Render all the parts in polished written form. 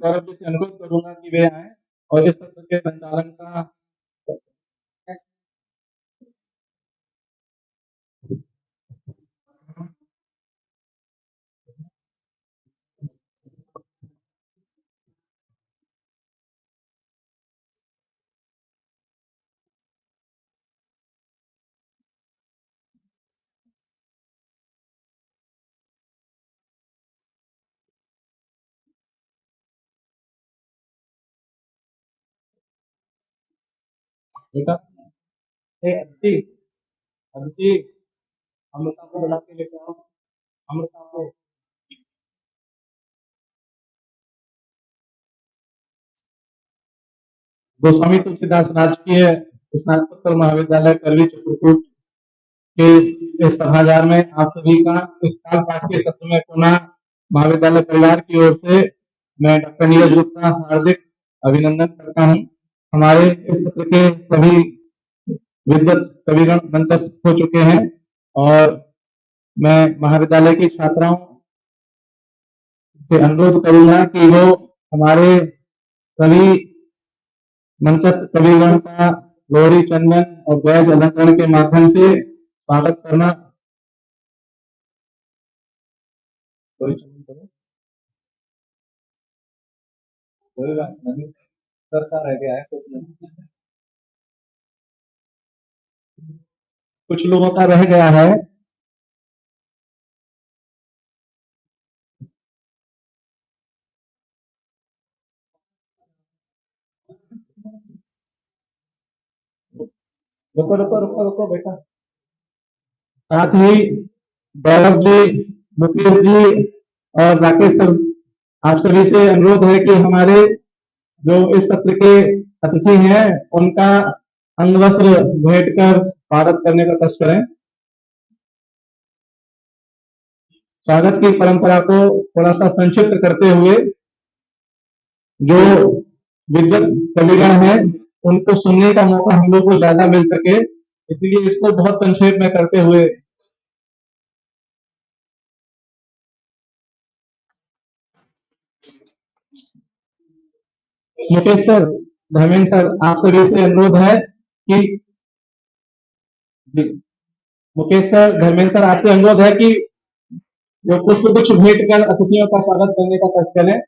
सौरभ जी से अनुरोध करूंगा कि वे आए और इस सत्र के संचालन का बेटा अदिति अदिति अमृता को बुला के लेके आओ अमृता को। गोस्वामी तुलसीदास राजकीय स्नातकोत्तर महाविद्यालय करवी चित्रकूट के इस सभागार में आप सभी का इस काल पाठ्य सत्र में पुनः महाविद्यालय परिवार की ओर से मैं डॉक्टर नीरज गुप्ता हार्दिक अभिनंदन करता हूं। हमारे इस सत्र के सभी विद्वत कविगण मंत्रस्थ हो चुके हैं और मैं महाविद्यालय की छात्राओं से अनुरोध करूंगा कि वो हमारे सभी मंत्रस्थ कविगण का गौरी चंदन और वैज अलंकरण के माध्यम से स्वागत करना। करता रह गया है कुछ लोगों का रह गया है। रुको रुको रुको रुको बेटा। साथ ही गौरव जी, मुकेश जी और राकेश सर, आप सभी से अनुरोध है कि हमारे जो इस सत्र के अतिथि हैं उनका अंगवस्त्र भेंट कर स्वागत करने का कष्ट करें। स्वागत की परंपरा को थोड़ा सा संक्षिप्त करते हुए जो विद्वत कविगण हैं उनको सुनने का मौका हम लोग को ज्यादा मिल सके, इसलिए इसको बहुत संक्षेप में करते हुए मुकेश सर, धर्मेंद्र सर, आप सभी से अनुरोध है कि मुकेश सर, धर्मेंद्र सर, आपसे अनुरोध है कि जो पुष्प गुच्छ भेंट कर अतिथियों का स्वागत करने का कष्ट करें।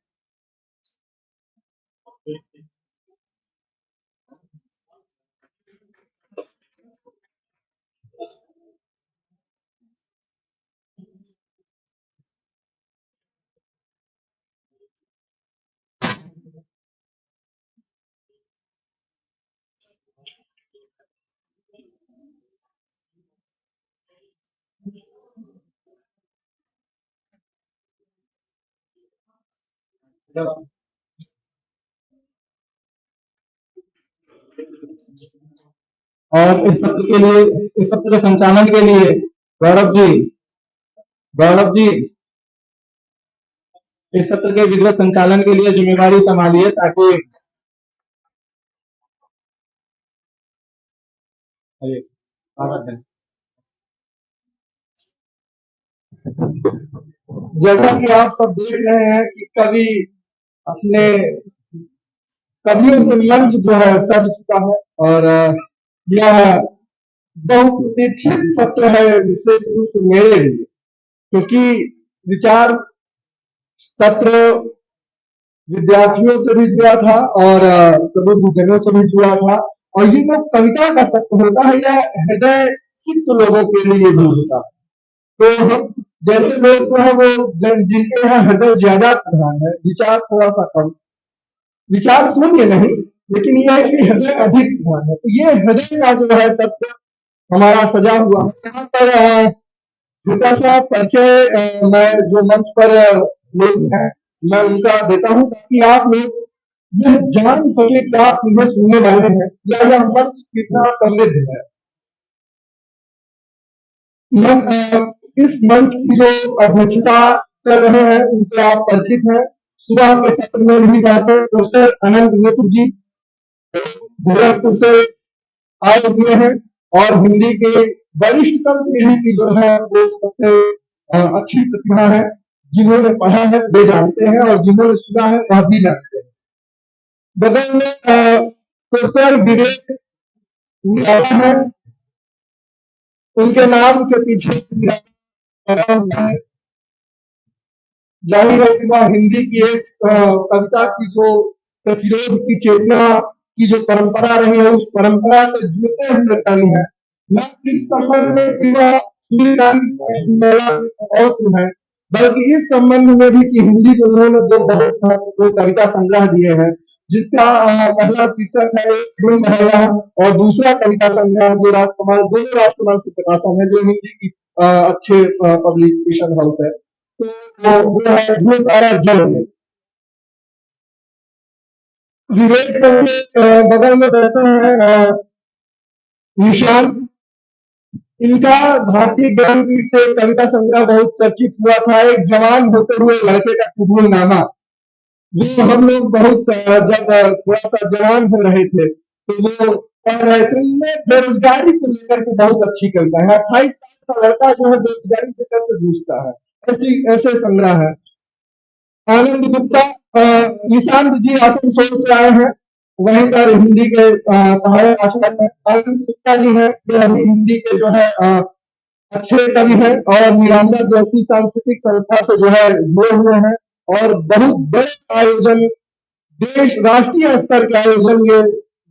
और इस सत्र के लिए, इस सत्र के संचालन के लिए गौरव जी, गौरव जी इस सत्र के विधिवत संचालन के लिए जिम्मेवारी संभालिए ताकि जैसा कि आप सब देख रहे हैं कि कवि अपने कवियों से मंच जो है सज चुका है और यह बहुत प्रतीक्षित सत्र है विशेष रूप से मेरे लिए, क्योंकि विचार सत्र विद्यार्थियों से भी जुड़ा था और प्रबुद्धजनों से भी जुड़ा था। और ये जो कविता का सत्र होता है यह हृदय सिक्त लोगों के लिए भी होता है। तो हम जैसे लोग जो है वो जिनके यहाँ हृदय ज्यादा प्रधान है, विचार थोड़ा सा कम, विचार शून्य नहीं, लेकिन यह है कि हृदय अधिक प्रधान है। तो ये हृदय का जो है सत्य हमारा सजा हुआ है। यहाँ पर छोटा सा परिचय मैं जो मंच पर लोग हैं मैं उनका देता हूँ ताकि आप लोग यह जान सके कि आप इन्हें सुनने वाले हैं या यह मंच कितना समृद्ध है। इस मंच की जो अध्यक्षता कर रहे हैं उनसे आप परिचित हैं। सुबह के सत्र में भी रहते प्रोफेसर अनंत मिश्र जी गोरखपुर से आए हुए हैं और हिंदी के वरिष्ठतम पीढ़ी की जो है वो सबसे अच्छी प्रतिभा है। जिन्होंने पढ़ा है वे जानते हैं और जिन्होंने सुना है वह भी जानते हैं। बगल में प्रोफेसर विवेक निराला है, उनके नाम के पीछे लगा हुआ है। जाहिर है कि वह हिंदी की एक कविता की जो प्रतिरोध की चेतना की जो परंपरा रही है उस परंपरा से जुड़ते हुए कवि है। न इस संबंध में कि वह और है, बल्कि इस संबंध में भी कि हिंदी को उन्होंने दो कविता संग्रह दिए हैं, जिसका पहला शीर्षक है एक है और दूसरा कविता संग्रह जो राजकुमार दोनों राजकुमार से प्रकाशन है जो हिंदी की अच्छे पब्लिकेशन हाउस है। तो वो है ध्रुव तारा जल में। विवेक सर के बगल में बैठे हैं निशांत। इनका भारतीय ज्ञानपीठ से कविता संग्रह बहुत चर्चित हुआ था, एक जवान होते हुए लड़के का कुतूहलनामा, जो हम लोग बहुत जब थोड़ा सा जवान हो रहे थे तो वो कह रहे थे उनमें बेरोजगारी को लेकर के बहुत अच्छी कविता है। 28 साल का लड़का जो है बेरोजगारी से कैसे जूझता है, ऐसे संग्रह है। आनंद गुप्ता निशांत जी आसनसोल से आए हैं, वहीं पर हिंदी के सहायक आचार्य आनंद गुप्ता जी हैं, जो अभी हिंदी के जो है अच्छे कवि हैं और नीलांबर जैसी सांस्कृतिक संस्था से जो है जुड़े हुए हैं और बहुत बड़े आयोजन देश राष्ट्रीय स्तर के आयोजन ये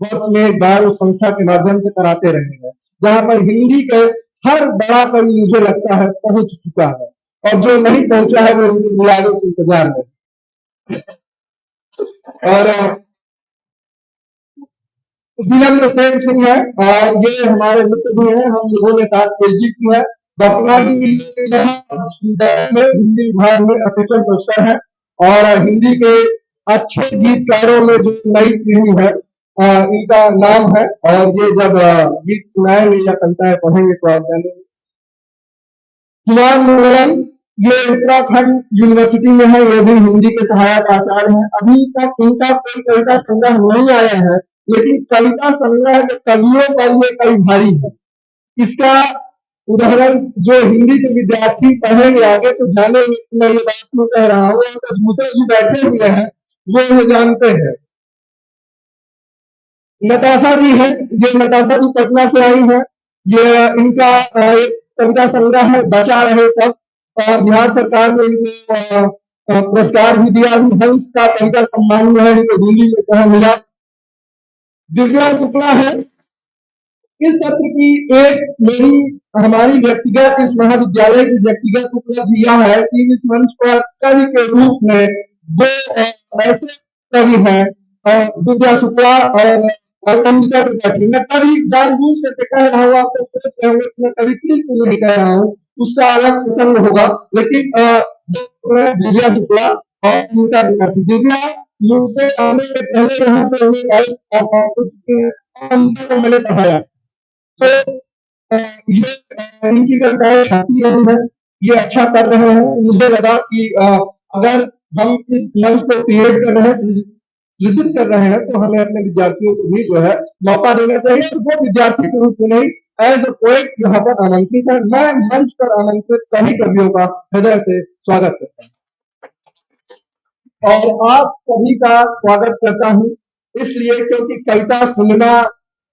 वर्ष में एक बार उस संस्था के माध्यम से कराते रहे हैं, जहाँ पर हिंदी के हर बड़ा कवि मुझे लगता है पहुंच चुका है और जो नहीं पहुंचा है वो उनके बुलावे के इंतजार में। और विनम्र सेन सिंह है और ये हमारे मित्र भी हैं, हम लोगों ने साथ पीएचडी की है। वर्तमान में हिंदी विभाग में असिस्टेंट प्रोफेसर है और हिंदी के अच्छे गीतकारों में जो नई पीढ़ी है इनका नाम है और ये जब गीत सुनाएंगे या कविताएं पढ़ेंगे तो आप जानेंगे। कुमार मंगलम ये उत्तराखंड यूनिवर्सिटी में है, ये भी हिंदी के सहायक आचार्य हैं। अभी तक इनका कोई कविता संग्रह नहीं आया है, लेकिन कविता संग्रह के कवियों पर ये कवि भारी है। इसका उदाहरण जो हिंदी के विद्यार्थी पढ़ेंगे आगे तो जानेंगे कि मैं ये बात क्यों कह रहा हूँ, दूसरे जी बैठे हुए हैं वो ये जानते हैं। नताशा जी है, ये नताशा जी पटना से आई है, ये इनका एक कविता संग्रह है बचा रहे सब और बिहार सरकार ने इनको पुरस्कार भी दिया, हंस का कविता सम्मान जो है इनको दिल्ली में कहा मिला। दिव्या शुक्ला है, इस सत्र की एक मेरी हमारी व्यक्तिगत इस महाविद्यालय की व्यक्तिगत उपलब्धि यह है कि इस मंच पर कवि के रूप में दो ऐसे कवि हैं दिव्या शुक्ला और अमिता त्रिपाठी। मैं कवि जानबूझ से कह रहा हूँ, आपको सोच रहे होंगे कि मैं कवित्री को नहीं कह रहा हूँ, उसका अलग प्रसंग होगा, लेकिन दिव्या शुक्ला और अमिता त्रिपाठी। दिव्या मुझसे आने से पहले यहाँ से मैंने पढ़ाया तो ये इनकी कविताएं छापी रही है, ये अच्छा कर रहे हैं। मुझे लगा कि अगर हम इस मंच को क्रिएट कर रहे हैं, सृजित कर रहे हैं तो हमें अपने विद्यार्थियों को भी जो है मौका देना चाहिए, तो वो विद्यार्थी के रूप में नहीं एज ए पोएट यहाँ पर आमंत्रित है। मैं मंच पर आमंत्रित सभी कवियों का हृदय से स्वागत करता हूँ और आप सभी का स्वागत करता हूँ इसलिए क्योंकि कविता सुनना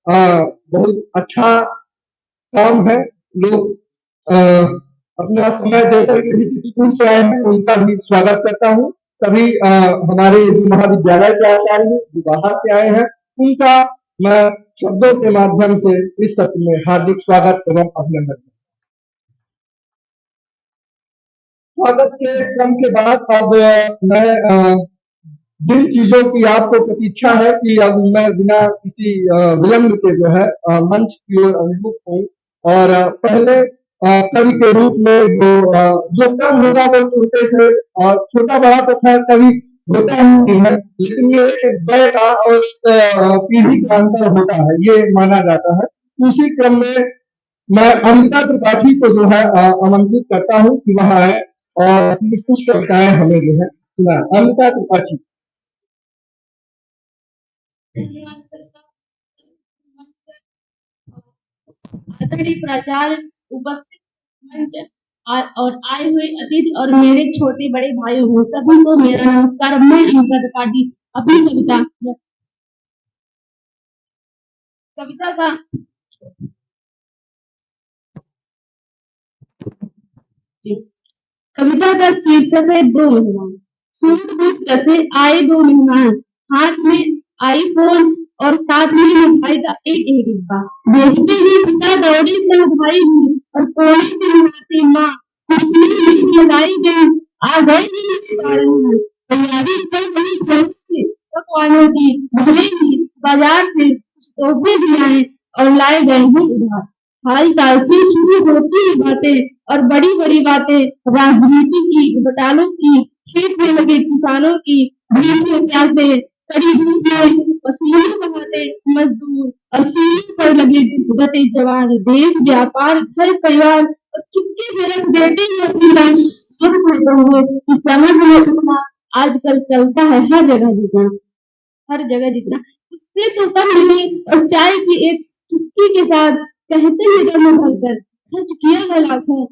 बहुत अच्छा काम है। लोग अपना समय देकर के भी दूर से आए हैं, उनका भी स्वागत करता हूँ। सभी हमारे महाविद्यालय के आचार्य हैं जो बाहर से आए हैं, उनका मैं शब्दों के माध्यम से इस सत्र में हार्दिक स्वागत एवं अभिनंदन। स्वागत के क्रम के बाद अब मैं जिन चीजों की आपको प्रतीक्षा है कि अब मैं बिना किसी विलंब के जो है मंच की ओर अभिमुख हूँ और पहले कवि के रूप में जो कम होगा वो छोटे से छोटा बड़ा तो खैर कवि होता ही है, लेकिन ये एक वय का और एक पीढ़ी का अंतर होता है ये माना जाता है। उसी क्रम में मैं अमिता त्रिपाठी को जो है आमंत्रित करता हूँ कि वह आए और कुछ कविताएं हमें जो है सुना। अमिता त्रिपाठी। आदरणीय प्राचार्य, उपस्थित मंच और आए हुए अतिथि और मेरे छोटे बड़े भाई हो सभी को मेरा नमस्कार। मैं अमृता त्रिपाठी अपनी कविता का कविता का शीर्षक है दो मेहमान। सूट बूट कसे आए दो मेहमान, हाथ में आईफोन और साथ में मिठाई का एक एक डिब्बा। देखते ही पिता दौड़े थे भाई भी और कोने से मिलाती माँ। कुर्सी लगाई गई, आ गए ही रिश्तेदार। तैयारी चल रही थी पकवानों की, भले ही बाजार से कुछ तोहफे भी आए और लाए गए हैं उधार। हाल चाल से शुरू होती है बातें और बड़ी बड़ी बातें राजनीति की, घोटालों की, खेत में लगे किसानों की, भीड़ में प्यासे, कड़ी धूप में पसीने बहाते मजदूर और सीढ़ी पर लगे भुगते जवान। देश व्यापार घर परिवार और चुपके से रख देते हैं अपनी जान। अब कहते हुए कि समझ में उतना आजकल चलता है हर जगह जितना उससे तो कम नहीं। और चाय की एक चुस्की के साथ कहते हैं दम भरकर, खर्च किया है लाखों,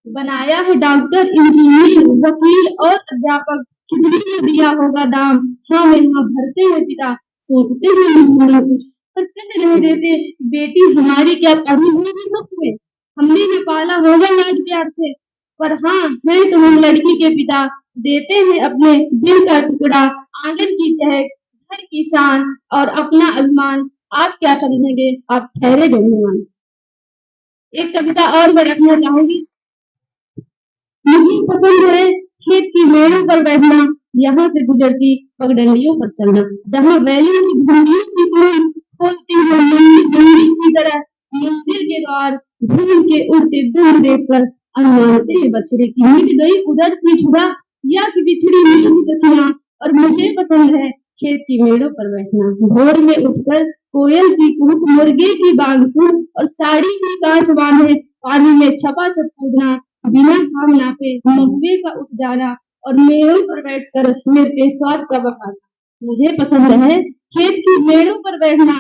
बनाया है डॉक्टर इंजीनियर वकील और अध्यापक। कितने में दिया होगा दाम, हाँ में हाँ भरते हैं पिता, सोचते हैं नहीं कुछ पर कह नहीं देते। बेटी हमारी क्या पढ़ी होगी मुख में, हमने न पाला होगा लाड प्यार से, पर हाँ है तो हम लड़की के पिता। देते हैं अपने दिल का टुकड़ा, आंगन की चहक, घर की शान और अपना अभिमान। आप क्या समझेंगे, आप ठहरे धन्यवाद। एक कविता और मैं रखना चाहूंगी। मुझे पसंद है खेत की मेड़ों पर बैठना, यहाँ से गुजरती पगडंडियों पर चलना, जहाँ बैलों की भिंडियों की धूल खोलती हुई लंबी डंडी की तरह मंदिर के द्वार झूम के उड़ते दूर देखकर अनुमानते हैं बछड़े की मिट गई उधर की छुड़ा या कि बिछड़ी मेरी सखियां। और मुझे पसंद है खेत की मेड़ों पर बैठना, भोर में उठकर कोयल की कूक, मुर्गे की बांग सुन और साड़ी की कांच बांधे पानी में छपा छप कूदना, बिना घाम नापे महुए का उठ जाना और मेड़ों पर बैठकर मिर्चे स्वाद का बखाना। मुझे पसंद है खेत की मेड़ों पर बैठना,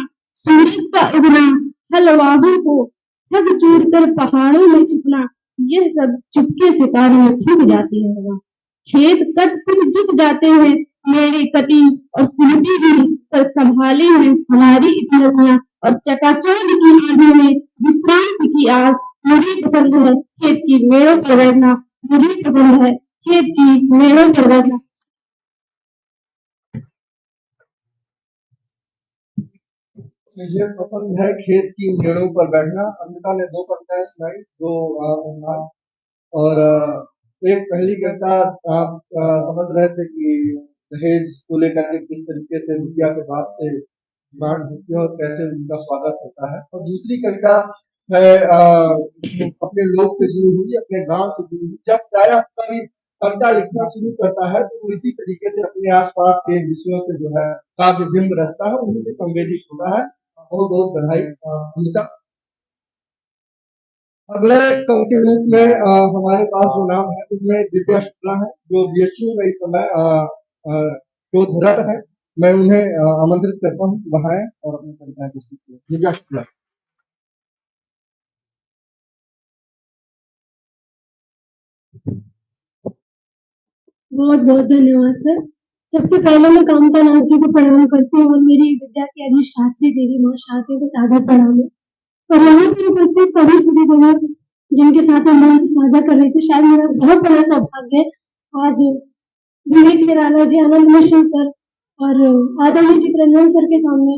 सूरज का उगना, हलवाहों को ठग चूर कर पहाड़ों में छिपना, यह सब चुपके से कानों में छुप जाती है हवा। खेत कट कुट झुक जाते हैं, मेरी कटी और सिमटी हुई पर संभाली है हमारी स्मृतियां और चकाचौंध की आंधी में विश्रांति की आस। मुझे पसंद है खेत की मेड़ों पर बैठना, मुझे पसंद है खेत की मेड़ों पर बैठना। मुझे पसंद है खेत की मेड़ों पर बैठना। अमृता ने दो कविताएं सुनाई, दो और एक पहली कविता आप समझ रहे थे कि दहेज को लेकर के किस तरीके से मुखिया के बात से डिमांड होती है और कैसे उनका स्वागत होता है, और दूसरी कविता है अपने लोग से जुड़ी हुई, अपने गांव से जुड़ी हुई। जब प्रायः कवि कविता लिखना शुरू करता है तो वो इसी तरीके से अपने आसपास के विषयों से जो है काव्य बिंब रचता है, उन्हीं से संवेदित होता है। बहुत बहुत बधाई अमृता। अगले कवि के रूप में हमारे पास जो नाम है उसमें दिव्या शुक्ला है, जो बीएचयू में इस समय शोधरत है। मैं उन्हें आमंत्रित करता हूँ वह आए और अपनी कविताएं प्रस्तुत करें। दिव्या शुक्ला। बहुत बहुत धन्यवाद सर। सबसे पहले मैं कामता नाथ जी को प्रणाम करती हूँ और मेरी विद्या की अधिष्ठात्री देवी माँ शारदा को सादर प्रणाम है। और यहाँ पर उपस्थित सभी सभी जगह जिनके साथ हम मंच साझा कर रहे थे, शायद मेरा बहुत बड़ा सौभाग्य है आज विवेक निराला जी, आनंद मिश्र सर और आदरणीय चित्रंजन सर के सामने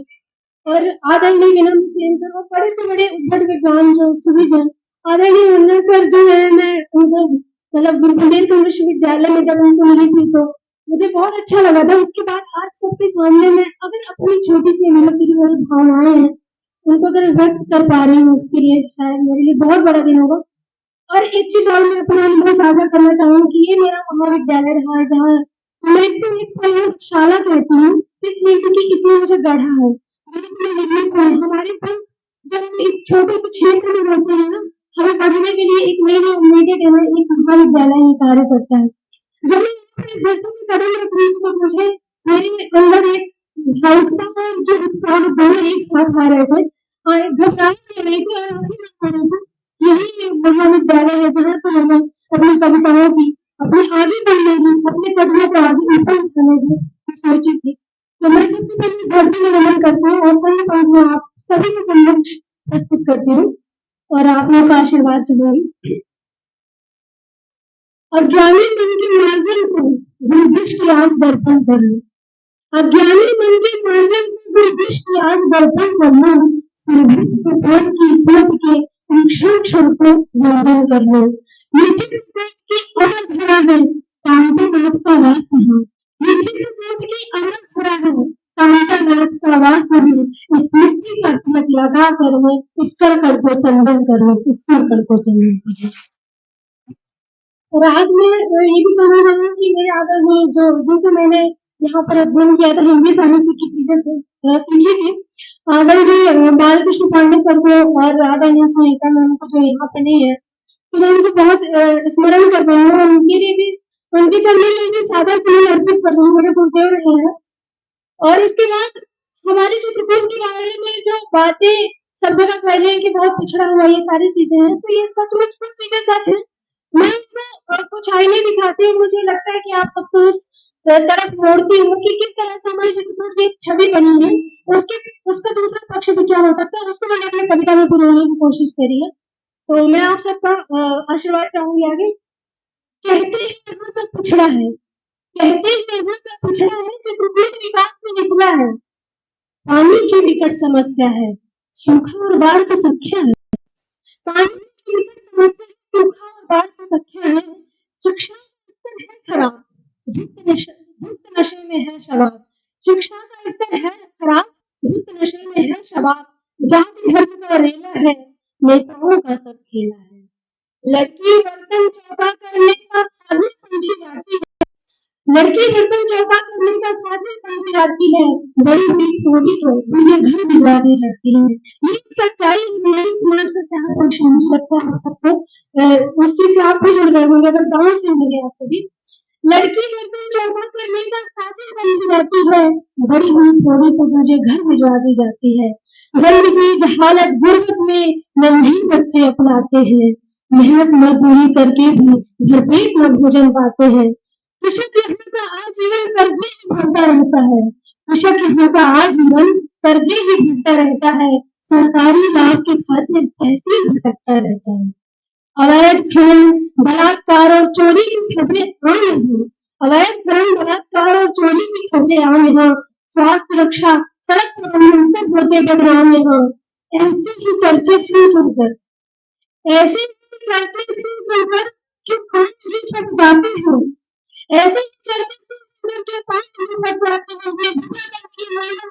और आदरणीय विनम्र सेन सर और बड़े से बड़े उद्भट विद्वान जो सभी जन, आदरणीय मुन्ना सर जो है, मैं उनको मतलब बुंदेलखंड विश्वविद्यालय में जब उनको मिली थी तो मुझे बहुत अच्छा लगा था। उसके बाद आज सबके सामने मैं अगर अपनी छोटी सी मतलब की जो भावनाएं हैं उनको अगर व्यक्त कर पा रही हूँ, उसके लिए शायद मेरे लिए बहुत बड़ा दिन होगा। और एक चीज और मैं अपना अनुभव साझा करना चाहूंगी कि ये मेरा महाविद्यालय रहा है जहाँ मैं इसको एक प्रयोगशाला कहती हूँ, इसलिए क्योंकि इसने मुझे गढ़ा है। हमारे पास जब हम एक छोटे से क्षेत्र में रहते हैं ना, हमें पढ़ने के लिए एक नई नई उम्मीदें देना एक महाविद्यालय ही कार्य करता है। जब मैं अपने घर में कदम रख रही तो मुझे मेरे अंदर एक भावुकता और जो उत्साह दोनों एक साथ आ रहे थे और घबराहट नहीं रही थी और आगे बढ़ रही थी यही महाविद्यालय है जहाँ से मैंने अपनी कविताओं की अपने आगे बढ़ने की अपने कदमों को आगे ऊपर उठाने की सोची थी। तो मैं सबसे पहले धरती में नमन करती हूँ और सही बात में आप सभी के समक्ष प्रस्तुत करती हूँ और आप लोगों का आशीर्वाद चाहूंगी। अज्ञानी मन के मार्जन को गुरुदृष्टि आज दर्पण कर लो। अज्ञानी मन के मार्जन को गुरुदृष्टि आज दर्पण कर लो। भगवान की स्मृत के क्षण क्षण को वंदन कर लो। ये चित्रकूट की अमर धरा है कांतानाथ का वास यहाँ। ये चित्रकूट की अमर धरा है कांतानाथ का वास यहाँ। इस मिट्टी का तिलक लगा कर मैं इस कर को चंदन करूँ, इस कर को चंदन करूँ। और आज मैं ये भी कहना चाहूंगी कि मेरे आदरणीय जो जिनसे मैंने यहाँ पर अध्ययन किया था हिंदी साहित्य की चीजें सीखी थी, आदरणीय बालकृष्ण पांडे सर को और आदरणीय सुनीता मैम को जो यहाँ पे नहीं है, तो मैं उनको बहुत स्मरण कर रही हूँ। उनके लिए भी उनके चरणों में भी सादा सुनी अर्पित कर रही हूँ, मेरे गुरुदेव रहे हैं। और इसके बाद हमारे चित्रकूट के बारे में जो बातें सब जगह कह रहे हैं कि बहुत पिछड़ा हुआ ये सारी चीजें हैं, तो ये सचमुच कुछ चीजें सच है। मैं इसको कुछ आईने दिखाती हूँ, मुझे लगता है कि आप सबको उस तरफ मोड़ती हूँ कि किस तरह से हमारी चित्रकूट की छवि बनी है, उसका दूसरा पक्ष भी क्या हो सकता है, उसको मैंने अपनी कविता में पिरोने की कोशिश करी है। तो मैं आप सबका आशीर्वाद चाहूंगी आगे। कहते हैं यहाँ सब पिछड़ा है, कहते हैं यहाँ सब पिछड़ा है, चित्रकूट विकास में निचला है। पानी की विकट समस्या है, सूखा और बाढ़ तो सख्या है। पानी की विकट समस्या है, सूखा और बाढ़ तो सख्या है। शिक्षा का स्तर है खराब, धुत नशे में है शबाब। शिक्षा का स्तर है खराब, धुत नशे में है शबाब। जाति धर्म का रेला है, नेताओं का सब खेला है। लड़की बर्तन चौका करने का साधन समझी जाती है, लड़की बर्तन चौका करने का साधन समझी जाती है। बड़ी हुई थोड़ी तो मुझे घर भिजवा दी जाती है। ये सच्चाई हमारी समाज से जहाँ तक मुझे लगता है सबको उस चीज से आप भी जुड़ गए होंगे अगर गाँव से होंगे आप सभी। लड़की बर्तन चौका करने का साथी समझी जाती है, बड़ी हुई थोड़ी तो मुझे घर भिजवा दी जाती है। गंदगी जहालत गुर्बत में नन्हे बच्चे अपनाते हैं, मेहनत मजदूरी करके भी भरपेट न भोजन पाते हैं। कृषक यहाँ का आजीवन कर्जे ही भरता रहता है, कृषक यहाँ का आजीवन कर्जे ही भरता रहता है। सरकारी लाभ के खातिर तहसील भटकता रहता है। अवैध खनन बलात्कार और चोरी की खबरें आम हैं। अवैध खनन बलात्कार और चोरी की खबरें आम हैं। स्वास्थ्य रक्षा सड़क प्रबंधन सब होते बदनाम यहाँ। ऐसे ही चर्चे सुन सुनकर ऐसे ही चर्चे सुन सुनकर जो कान भी फट जाते हैं, ऐसे ही चर्चे सुन सुनकर जो कान भी फट जाते हैं, ये बुरा करके महिलाओं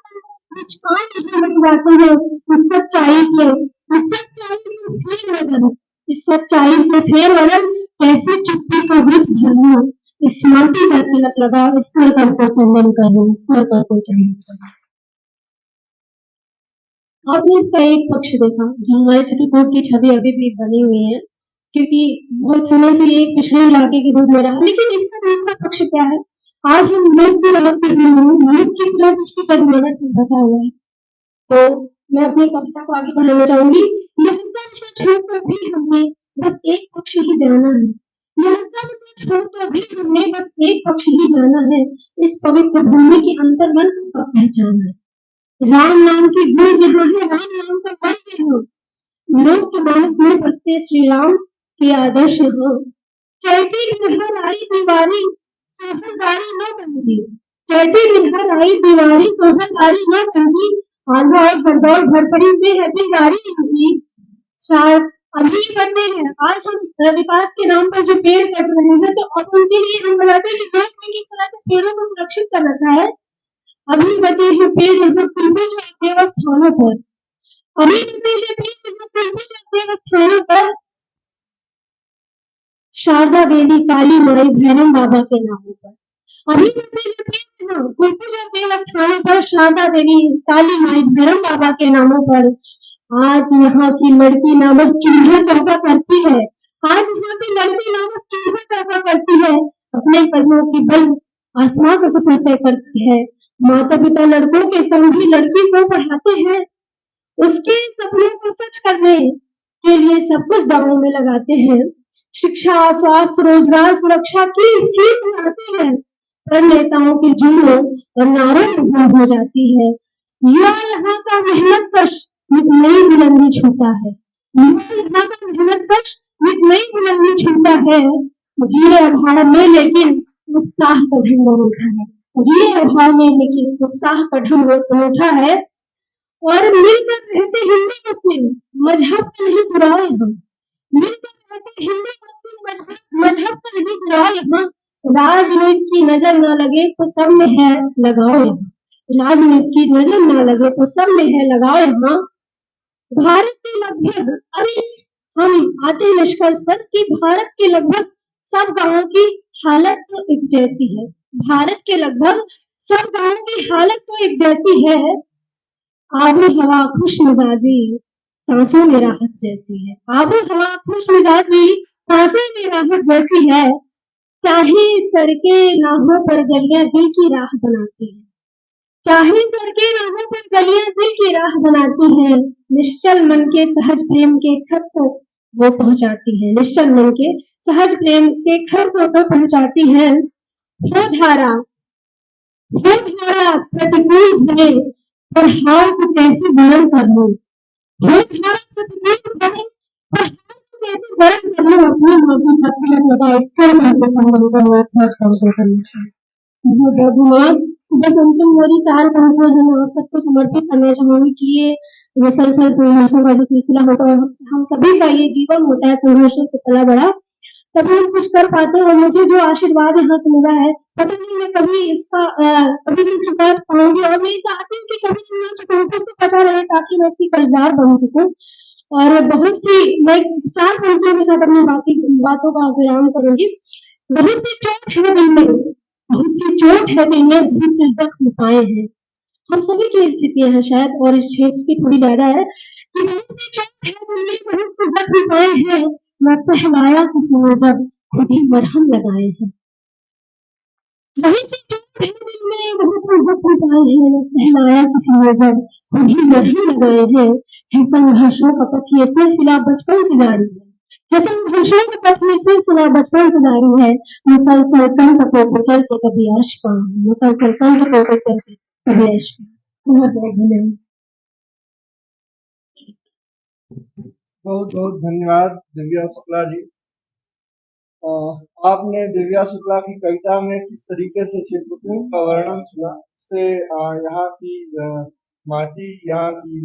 कुछ कान भी फट जाते हैं। इस सच्चाई से फिर नजर इस सच्चाई से फेर बदल कैसे चुप्पी का वृत्त धरना, इस माटी का तिलक लगा, इस कर को चंदन करो, इस कर को चंदन करो। आपने इसका एक पक्ष देखा जो हमारे चित्रकूट की छवि अभी भी बनी हुई है, क्योंकि बहुत समय से एक पिछड़े इलाके के रूप में रहा। लेकिन इसका दूसरा पक्ष क्या है, आज हम लोग की बात कर रहे हैं, लोग किस तरह उसकी कदमत बता हुआ है। तो मैं अपनी कविता को आगे बढ़ाना चाहूंगी। यह सब कुछ तो भी हमने बस एक पक्ष ही जाना है, यह सब कुछ तो भी हमने बस एक पक्ष ही जाना है। इस पवित्र भूमि के अंतर्मन को पहचाना है। राम नाम की गुण जहाँ है, राम नाम का बल यहाँ, लोक के मानस में बसते श्री राम के आदर्श यहाँ। चैती बिरहर आई दिवाली सोहरदारी न बंदी, चैती बिरहर आई दिवाली सोहरदारी न बंदी। आंधा और भरदौड़ भरपरी से है दिलदारी इनकी। शायद अभी करते हैं, आज हम विकास के नाम पर जो पेड़ कट रहे हैं, तो अब उनके लिए हम बताते हैं कि लोग ने किस तरह से पेड़ों को सुरक्षित कर रखा है। अभी बचे हैं पेड़ यहाँ पूर्वज देवस्थानों पर, अभी बचे हैं पेड़ यहाँ पूर्वज देवस्थानों पर। शारदा देवी काली माई भैरव बाबा के नामों पर, अभी बचे हैं पेड़ यहाँ पूर्वज देवस्थानों पर। शारदा देवी काली माई भैरव बाबा के नामों पर। आज यहाँ की लड़की ना बस चूल्हा चौका करती है, आज यहाँ की लड़की ना बस चूल्हा चौका करती है, अपने कदमों की बल आसमां का सफर तय करती है। माता पिता लड़कों के संग भी लड़की को पढ़ाते हैं, उसके सपनों को सच करने के लिए सब कुछ दांव में लगाते हैं। शिक्षा, स्वास्थ्य, रोजगार, सुरक्षा की सीख आती है, पर नेताओं के जुमलों और नारों में गुम हो जाती है। युवा यहाँ का मेहनत कश एक नई बुलंदी छूता है। युवा यहाँ का मेहनत कश एक नई बुलंदी छूता है। जिए अभाव में लेकिन उत्साह का ढंग उठा है। जिए अभाव में लेकिन उत्साह का ढंग उठा है। और मिलकर रहते हिंदू मुस्लिम मजहब का नहीं बुराई हम। मिलकर रहते हिंदू मुस्लिम मजहब का नहीं बुराई हम। राजनीति की नजर न लगे तो सब में है लगाओ यहाँ। राजनीति की नजर न लगे तो सब में है लगाओ यहाँ। भारत के लगभग अभी हम आते हैं निष्कर्ष पर कि भारत के लगभग सब गांवों की हालत तो एक जैसी है। भारत के लगभग सब गांवों की हालत तो एक जैसी है। आबो हवा खुश मिजाजी सांसों में राहत जैसी है। आबो हवा खुश मिजाजी सांसों में राहत जैसी है। चाहे सड़कें राहों पर गलियां दिल की राह बनाती है। चाहे सड़कें राहों पर गलियां दिल की राह बनाती हैं। निश्चल मन के सहज प्रेम के खत को वो पहुंचाती है। निश्चल मन के सहज प्रेम के खत को तो पहुंचाती है। वो धारा प्रतिकूल है पर हार को कैसे वर्ण कर लूं। वो धारा प्रतिकूल है पर हार को कैसे वर्ण कर लूं। अपनी माटी का तिलक लगा स्थिर मन के चंदन पर मैं सहज कब्जा करना भगवान बस अंतिम मेरी 4 पंक्तियां हैं मैं आप सबको समर्पित करना चाहूंगी कि ये मुसलसल संघर्षों का जो सिलसिला होता है हम सभी का ये जीवन होता है संघर्षों से पला बड़ा तभी हम कुछ कर पाते हैं और मुझे जो आशीर्वाद यहाँ से मिला है पता नहीं मैं कभी इसका कभी नहीं चुका पाऊंगी और मैं चाहती हूँ कि कभी ना चुकाऊँ तो पता रहे ताकि मैं इसकी कर्जदार बन सकूँ और बहुत सी मैं 4 पंक्तियों के साथ अपनी बाकी बातों का विराम करूंगी। बहुत सी चोट है दिल में बहुत सी चोट है दिल में बहुत से जख्म पाए हैं। हम सभी की स्थितियां हैं शायद और इस क्षेत्र की थोड़ी ज्यादा है कि बहुत सी चोट है दिल में बहुत से जख्म पाए हैं। न सहलाया किसी ने जब खुद ही मरहम लगाए हैं। बहुत सी चोट है दिल में बहुत से जख्म पाए हैं। न सहलाया किसी ने जब खुद ही मरहम लगाए हैं। है संघर्षों का पथ ये सिलसिला बचपन से जारी है संघर्षों का पथ ये सिलसिला बचपन से जारी है। मुसलसल कंटकों को चल के कभी अर्श पाऊं मुसलसल कंटकों को चल के कभी अर्श पाऊं। बहुत बहुत धन्यवाद। बहुत बहुत धन्यवाद दिव्या शुक्ला जी। आपने दिव्या शुक्ला की कविता में किस तरीके से चित्रकूट का वर्णन किया इससे यहाँ की माटी यहाँ की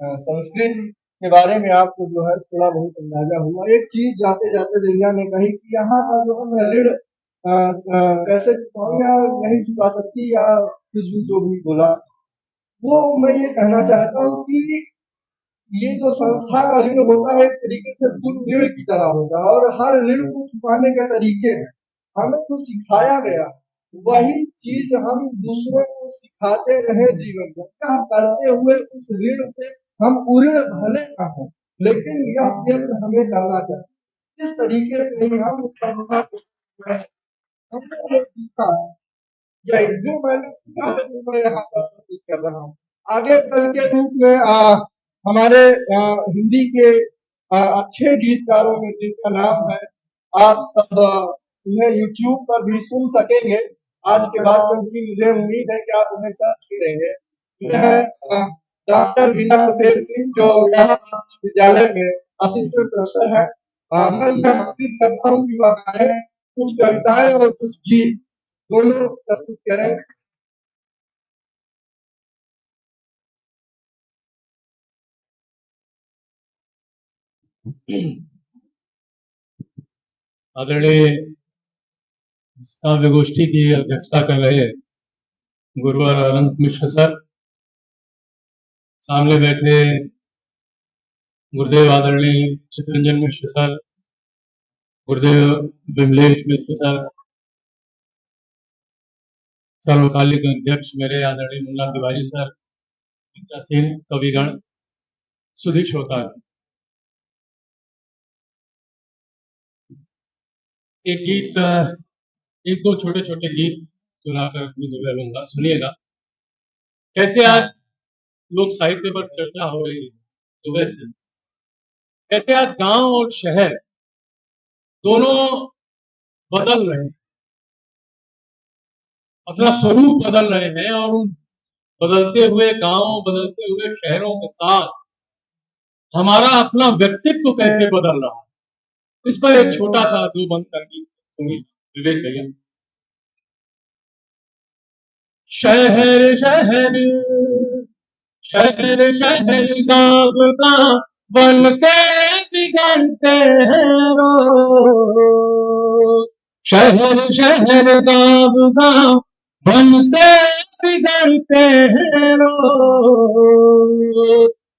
संस्कृति के बारे में आपको जो है थोड़ा बहुत अंदाजा हुआ। एक चीज जाते जाते दिव्या ने कही कि यहाँ का जो है ऋण कैसे चुकाऊंगा नहीं चुका सकती या कुछ भी जो भी बोला वो मैं ये कहना चाहता हूँ कि ये जो संस्था का ऋण होता है एक तरीके से पूर्ण ऋण की तरह होता है और हर ऋण को चुकाने के तरीके हैं। हमें जो सिखाया गया वही चीज हम दूसरों को सिखाते रहे जीवन में क्या करते हुए उस ऋण से हम उऋण भले ना हो लेकिन यह प्रयत्न हमें करना चाहिए। इस तरीके से ही हम हमने सीखा यही जो मैंने सीखा है वो मैं यहाँ पर प्रस्तुत कर रहा हूँ। आगे कल के रूप में हमारे हिंदी के अच्छे गीतकारों में जिनका नाम है आप सब उन्हें YouTube पर भी सुन सकेंगे आज के बाद क्योंकि मुझे उम्मीद है कि आप उन्हें सर्च करेंगे। यह डॉक्टर वीना शेर सिंह जो यहाँ विद्यालय में असिस्टेंट प्रोफेसर है। मैं उन्हें आमंत्रित करता हूँ कि वह आए कुछ कविताएं और कुछ गीत दोनों प्रस्तुत करें। आदरणीय काव्य गोष्ठी की अध्यक्षता कर रहे गुरुवर अनंत मिश्र सर, सामने बैठे गुरुदेव आदरणीय चित्रंजन मिश्र सर, गुरुदेव विमलेश मिश्र सर, सर्वकालिक अध्यक्ष मेरे आदरणीय मुन्ना तिवारी सर, विद्यासीन कविगण, सुधी श्रोता, एक गीत एक दो छोटे छोटे गीत सुनाकर अपनी जगह लूंगा, सुनिएगा। कैसे आज लोक साहित्य पर चर्चा हो रही है सुबह से, कैसे आज गांव और शहर दोनों बदल रहे हैं, अपना स्वरूप बदल रहे हैं, और उन बदलते हुए गांवों, बदलते हुए शहरों के साथ हमारा अपना व्यक्तित्व कैसे बदल रहा है, इस पर एक छोटा सा दो बंद करके विवेक भैया। शहर शहर शहर शहर गाँव गाँव बनते बिगड़ते हैं रोज। शहर शहर गाँव गाँव बनते बिगड़ते हैं रोज।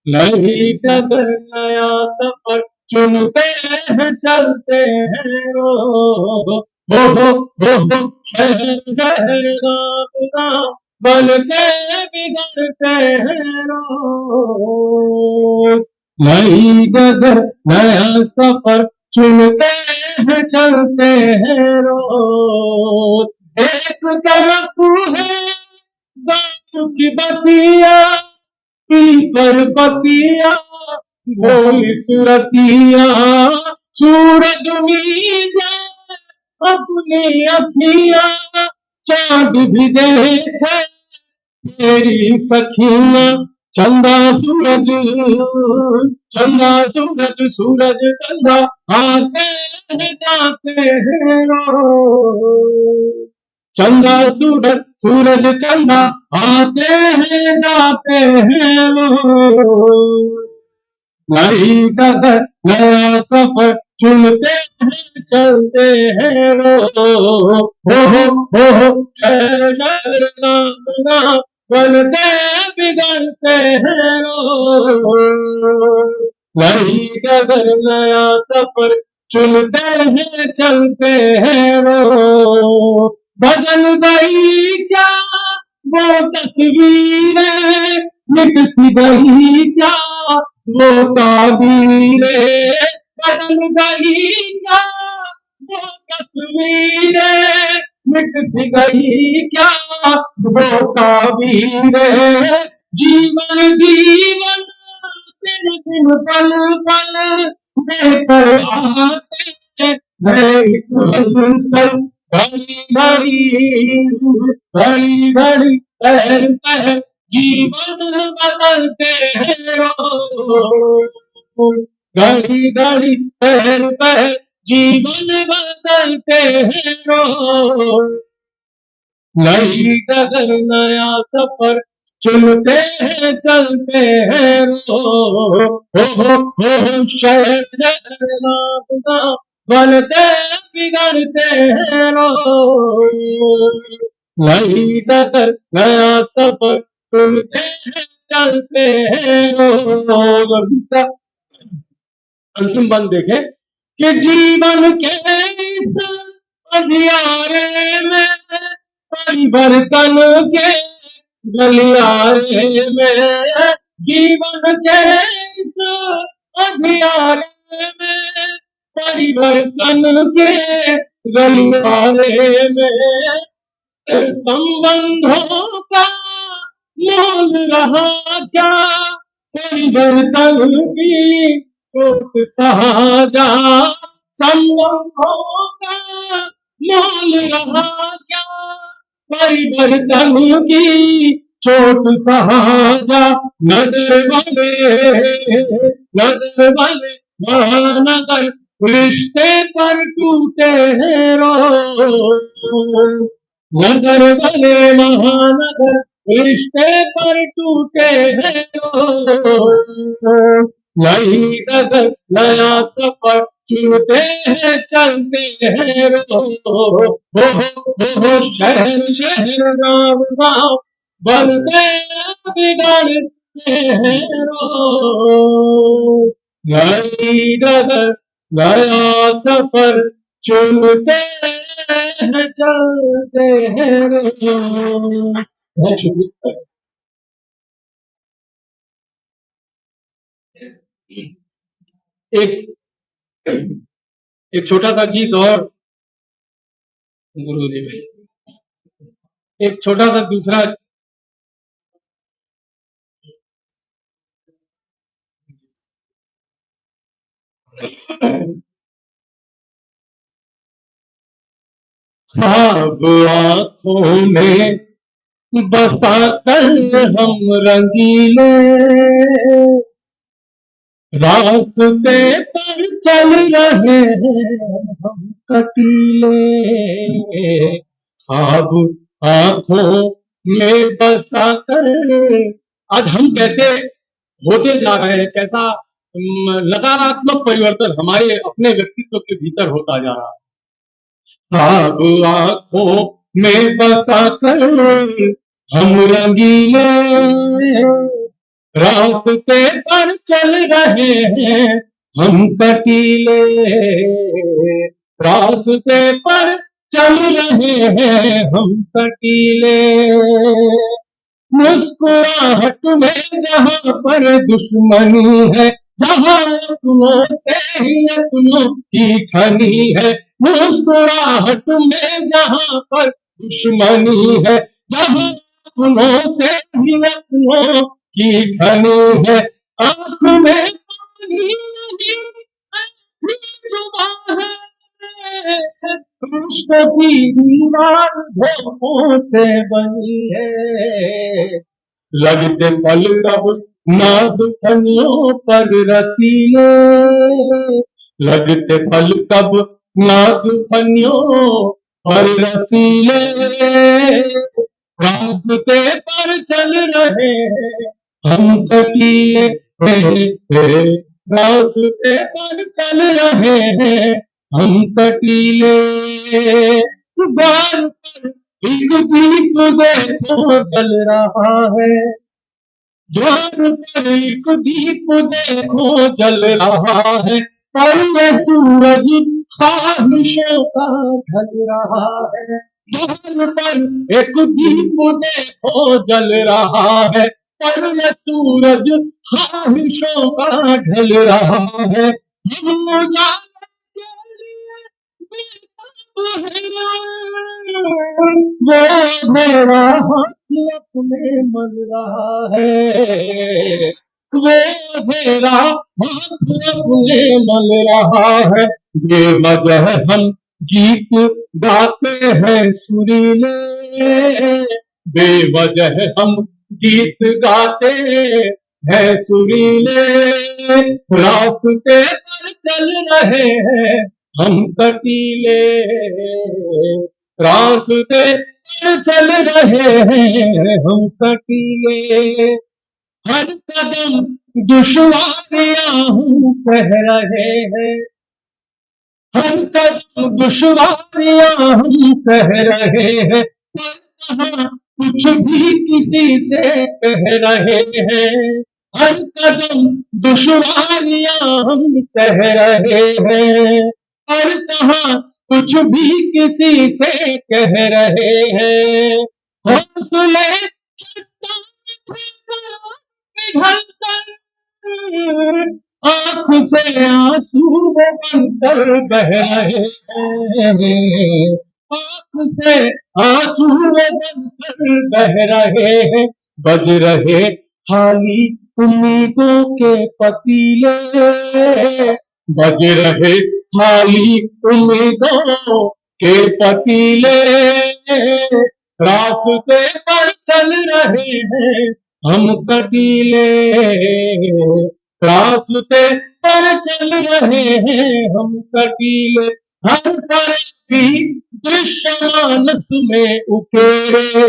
नई डगर नया सफर चुनते हैं चलते हैं रोज। हो शहर शहर गाँव गाँव बनते बिगड़ते हैं रोज। नई डगर नया सफर चुनते हैं चलते हैं रोज। एक तरफ है गाँव की बतिया, पर बतिया भोली सुरतिया, सूरज नीचे अपनी अखियां चांद भी देखे तेरी सखियां। चंदा सूरज सूरज चंदा आते हैं जाते हैं रोज। चंदा सूरज चंदा आते हैं जाते हैं रोज। नई डगर नया सफर चुनते हैं चलते हैं रोज। हो शहर शहर गाँव गाँव बनते बिगड़ते हैं रोज। नई डगर नया सफर चुनते हैं चलते हैं रोज। बदल गई क्या वो तस्वीरें, मिट सी गई क्या वो ताबीरें। बदल गई क्या वो तस्वीरें, मिट सी गई क्या वो ताबीरें। जीवन जीवन दिन दिन पल पल लेकर आते हैं एक हलचल। घड़ी घड़ी पहर पहर जीवन बदलते हैं रोज। घड़ी घड़ी पहर पहर जीवन बदलते हैं रोज। नई डगर नया सफर चुनते हैं चलते हैं रोज। हो शहर शहर गाँव गाँव बनते बिगड़ते हैं रोज। नई डगर नया सफर चुनते हैं चलते हैं रोज। अंतिम बंद देखे कि जीवन के इस अंधियारे में परिवर्तन के गलियारे में। जीवन के इस अंधियारे में परिवर्तन के गलियारे में संबंधों का मोल रहा क्या, परिवर्तन की चोट सहाजा। संबंधों का मोल रहा क्या, परिवर्तन की चोट सहाजा। नजर वाले महानगर रिश्ते पर टूटे हैं रोज। नगर वाले महानगर रिश्ते पर टूटे हैं रोज। नई डगर नया सफर चुनते हैं चलते हैं रोज। हो शहर शहर गाँव गाँव बनते बिगड़ते हैं रोज। नई डगर नया सफर चुनते हैं चलते हैं रोज। बहुत शुक्रिया। एक एक छोटा सा गीत और गुरुदेव, एक छोटा सा दूसरा ख्वाब आंखों में बसा कर हम रंगीले रास्ते पर चल रहे हैं हम कटीले। ख्वाब आंखों में बसा कर आज हम कैसे होते जा रहे हैं, कैसा नकारात्मक परिवर्तन हमारे अपने व्यक्तित्व के भीतर होता जा रहा है। ख्वाब आंखों में बसा कर हम रंगीले रास्ते पर चल रहे हैं हम कटीले रास्ते पर चल रहे हैं हम कटीले। मुस्कुराहट में जहां पर दुश्मनी है जहां अपनों से ही अपनों की ठनी है। मुस्कुराहट में जहां पर दुश्मनी है जहां अपनों से ही अपनों की ठनी है। आंख में पानी नहीं आंखें जुबां है रिश्तों की दीवार धोखों से बनी है। लगते पल कब नागफनियों पर रसीले लगते पल कब नागफनियों पर रसीले रास्ते पर चल रहे हैं हम कटीले रास्ते पर चल रहे हैं हम कटीले। द्वार पर एक दीप देखो जल रहा है द्वार पर एक दीप देखो जल रहा है पर यह सूरज ख्वाहिशों का ढल रहा है। द्वार पर एक दीप देखो जल रहा है पर यह सूरज ख्वाहिशों का ढल रहा है। हम उजाले के लिए बेताब हैं, वो मेरा हाथ अपने मल रहा है वो मेरा हाथ अपने मल रहा है। बेवजह हम गीत गाते हैं सुरीले बेवजह हम गीत गाते हैं सुरीले रास्ते पर चल रहे हैं हम कटीले रास्ते पर चल रहे हैं हम कटीले। हर कदम दुश्वारियां हम सह रहे हैं हर कदम दुश्वारियां हम सह रहे हैं पर कहाँ कुछ भी किसी से कह रहे हैं। हर कदम दुश्वारियां हम सह रहे हैं पर कहाँ कुछ भी किसी से कह रहे हैं। हौसले पिघलकर आंख से आंसू वो बनकर बह रहे हैं आंख से आंसू वो बनकर बह रहे हैं। बज रहे खाली उम्मीदों के पतीले बज रहे खाली उम्मीदों के पतीले रास्ते पर चल रहे हैं हम कटीले रास्ते पर चल रहे हैं हम कटीले। हर तरह की दृश्य मानस में उकेरे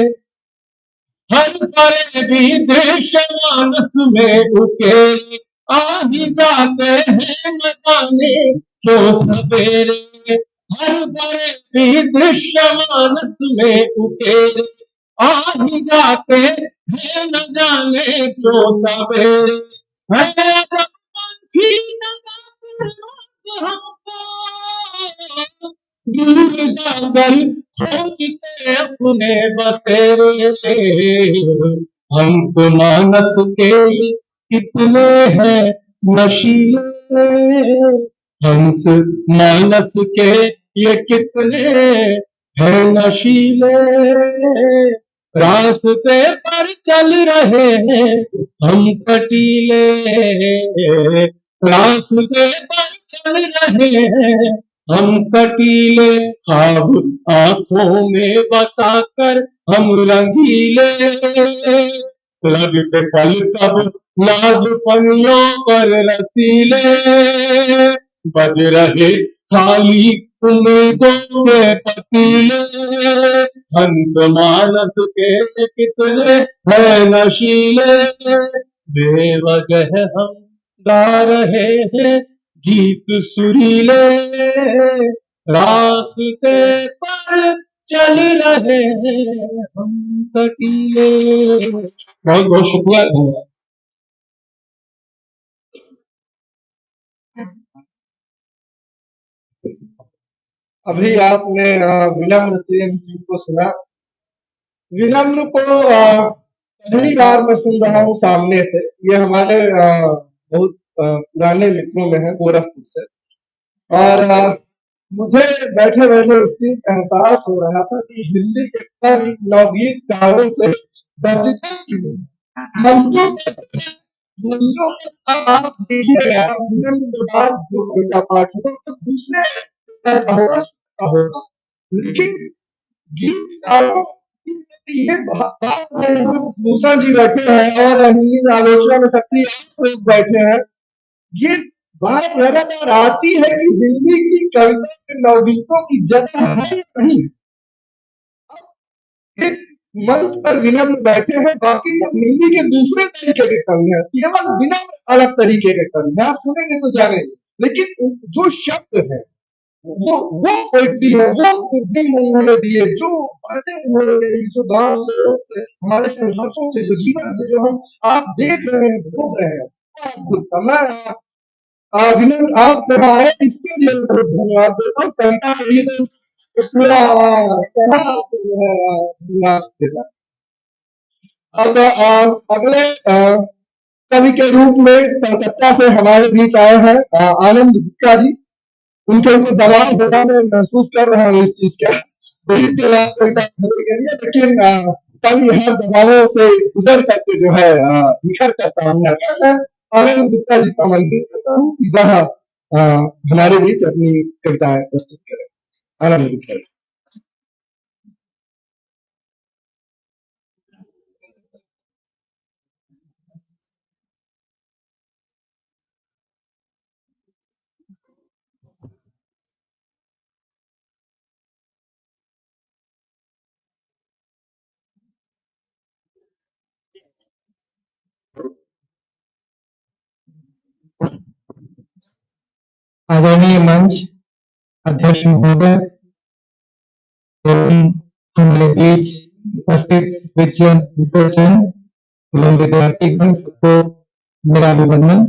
हर तरह भी दृश्य मानस में उकेरे आ ही जाते हैं न जाने क्यों सवेरे। हर तरह भी दृश्य मानस में उकेरे आ ही जाते हैं न जाने क्यों सवेरे। है जब पंछी हमको दूर जाकर खोजते अपने बसेरे। हंस मानस के कितने हैं नशीले हंस मानस के ये कितने हैं नशीले रास्ते पर चल रहे हैं हम कटीले रास्ते पर चल रहे हैं हम कटीले, ख्वाब आंखों में बसाकर हम रंगीले, लगते पल कब नाज पनियों पर रसीले, बज रहे खाली उम्मीदों के पतीले, हंस मानस के कितने हैं नशीले, बेवजह हम गा रहे हैं गीत सुरीले, रास्ते पर चल रहे हैं हम कटीले। बहुत बहुत शुक्रिया, धन्यवाद। अभी आपने विनम्र सेन जी को सुना। विनम्र को पहली बार मैं सुन रहा हूँ सामने से। ये हमारे बहुत पुराने मित्रों में है गोरखपुर से, और मुझे बैठे बैठे इस चीज का एहसास हो रहा था कि हिंदी के कवि नवगीतकारों से बचते क्यों। मंचों पर आप देखिएगा विनम्र के बाद जो कविता पाठ होगा तो दूसरे होगा, लेकिन गीतकारों की ये बात है। भूषण जी बैठे हैं और हिंदी में आलोचना में सक्रिय लोग बैठे हैं। ये बात लगातार आती है कि हिंदी की कविता के नवगीतों की जगह है या नहीं। एक मंच पर विनम्र बैठे हैं, बाकी सब हिंदी के दूसरे तरीके के कवि हैं, केवल विनम्र अलग तरीके के कवि हैं। आप सुनेंगे तो जानेंगे, लेकिन जो शब्द है वो पोइट्री है, वो दिन उन्होंने दिए, जो बातें उन्होंने दी, जो गांव से हमारे संघर्षों से, जो जीवन से जो हम आप देख रहे हैं, भोग रहे हैं, मैं विनम्र आप आए इसके लिए धन्यवाद देता हूँ। कविता के लिए तो पूरा अब अगले कवि के रूप में कलकत्ता से हमारे बीच आए हैं आनंद गुप्ता जी। उनके ऊपर दबाव होगा, मैं महसूस कर रहा हूँ इस चीज का, लेकिन कवि हर दबावों से गुजर करके जो है निखर कर सामने आता है। आनंद गुप्ता जी का आमंत्रित करता हूँ कि जहाँ हमारे बीच अपनी कविताएं प्रस्तुत करें। आनंद गुप्ता जी। आदरणीय मंच अध्यक्ष महोदय एवं हमारे बीच उपस्थित विद्यार्थीगण एवं विद्यार्थीगण सबको मेरा अभिनंदन।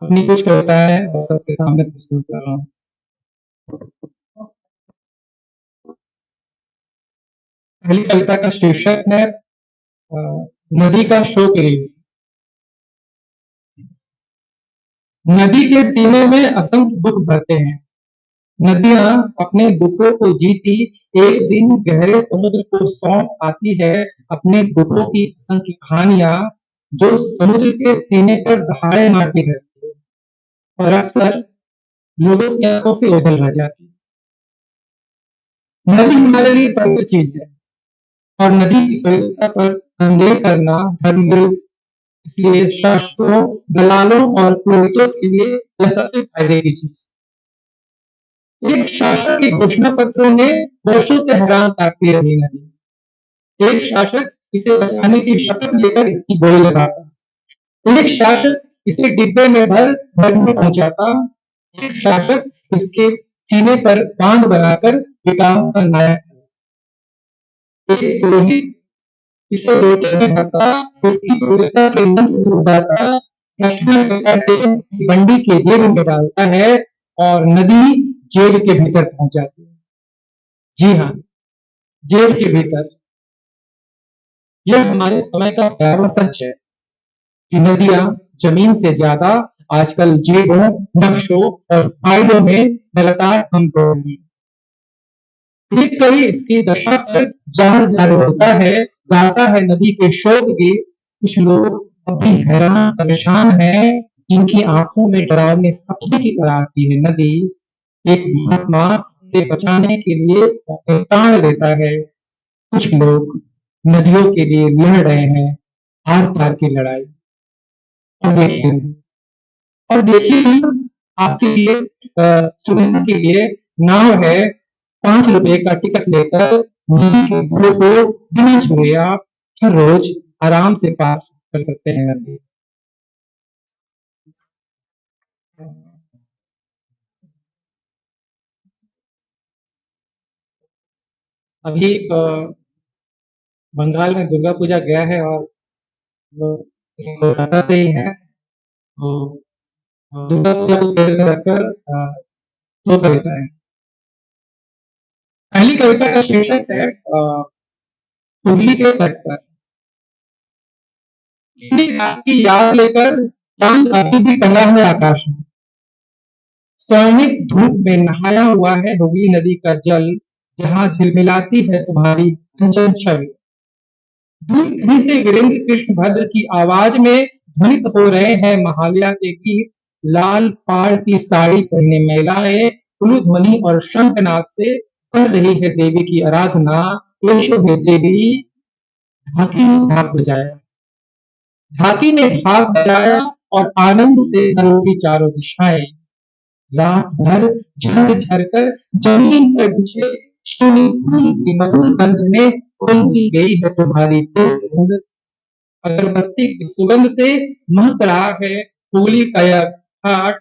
अपनी कुछ कविताएं और सबके सामने प्रस्तुत कर रहा हूँ। पहली कविता का शीर्षक है नदी का शोक रीत। नदी के सीने में असंख्य दुख भरते हैं। नदियां अपने दुखों को जीती एक दिन गहरे समुद्र को सौंप आती है अपने दुखों की असंख्य कहानियां, जो समुद्र के सीने पर दहाड़े मारती रहती है और अक्सर लोगों की आंखों से ओझल रह जाती है। नदी हमारे लिए पवित्र चीज है और नदी की पवित्रता पर संदेह करना धर्म विरुद्ध, इसलिए शासकों, दलालों और पुरोहितों के लिए यह सबसे फायदे की चीज। एक शासक के घोषणा पत्रों में वर्षों से हैरान ताकती रही नदी। एक शासक इसे बचाने की शपथ लेकर इसकी गोली लगाता, एक शासक इसे डिब्बे में भर घर में पहुंचाता, एक शासक इसके सीने पर बांध बनाकर विकास का नायक, एक पुरोहित इसे लोटे में भरता, उसकी पवित्रता के मंत्र उड़ाता, बंडी के जेब में डालता है और नदी जेब के भीतर पहुंच जाती है। जी हाँ, जेब के भीतर। यह हमारे समय का भयावह सच है कि नदियां जमीन से ज्यादा आजकल जेबों, नक्शों और फाइलों में लगातार हम तो एक कवि इसकी दशा पर जहां जाहिर होता है, गाता है नदी के शोक गीत, कुछ लोग अभी हैरान परेशान हैं, जिनकी आंखों में डरावने सपने की तरह आती है नदी एक महात्मा से बचाने के लिए अपने प्राण देता है। कुछ लोग नदियों के लिए लड़ रहे हैं आर पार की लड़ाई। और देखिए और देखिए आपके लिए सुनने के लिए नाव है। 5 रुपए का टिकट लेकर नदी के बुरे को बिना छुए आप हर रोज आराम से पार कर सकते हैं नदी। अभी बंगाल में दुर्गा पूजा गया है और वो कोलकाता से ही है। तो दुर्गा पूजा को केंद्र में रखकर 2 कविता है। पहली कविता का शीर्षक है उंगली के तट पर। इतनी रात की याद लेकर चांद अभी भी टंगा है आकाश में। स्वर्णिक धूप में नहाया हुआ है हुगली नदी का जल, जहां झिलमिलाती है तुम्हारी कंचन छवि। दूर कहीं से वीरेंद्र कृष्ण भद्र की आवाज में ध्वनित हो रहे हैं महालया के गीत। लाल पाड़ की साड़ी पहने महिलाएं उलू ध्वनि और शंखनाद से कर रही है देवी की आराधना। यशो हे देवी। ढाकी ने ढाक बजाया, ढाकी ने ढाक बजाया और आनंद से भरोगी चारों दिशाएं। रात भर झर झर कर जमीन पर बिछे सोनी फूल की मधुर गंध में उमड़ी गई है तुम्हारी धूल। अगरबत्ती की सुगंध से महक रहा है होली का यह घाट।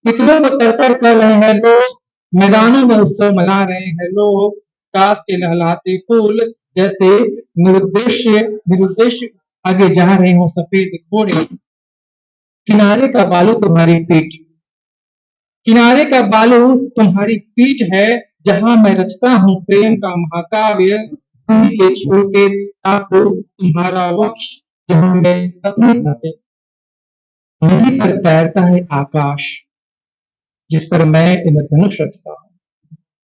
कितनों को तरतर कर रहे हैं लोग, मैदानों में उत्सव मना रहे हैं लोग। काश के लहलाते फूल जैसे निरुद्देश्य आगे जा रहे हो सफेद घोड़े। किनारे का बालू तुम्हारी पीठ, किनारे का बालू तुम्हारी पीठ है, जहां मैं रचता हूँ प्रेम का महाकाव्य। भूमि के छोटे टापू तुम्हारा वक्ष, जहां मैं सपने खाते। नदी पर तैरता है आकाश, जिस पर मैं इंद्रधनुष रचता हूँ।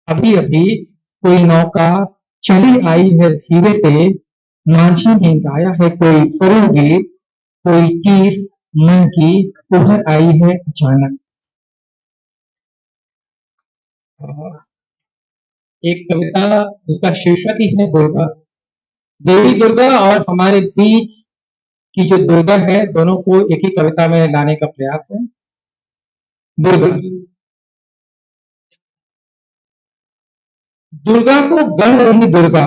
अभी अभी कोई नौका चली आई है धीरे से, मांझी ने गाया है कोई सरल गीत। कोई कीस मन की उभर आई है अचानक। एक कविता जिसका शीर्षक ही है दुर्गा। देवी दुर्गा और हमारे बीच की जो दुर्गा है, दोनों को एक ही कविता में लाने का प्रयास है। दुर्गा, दुर्गा को गढ़ रही दुर्गा,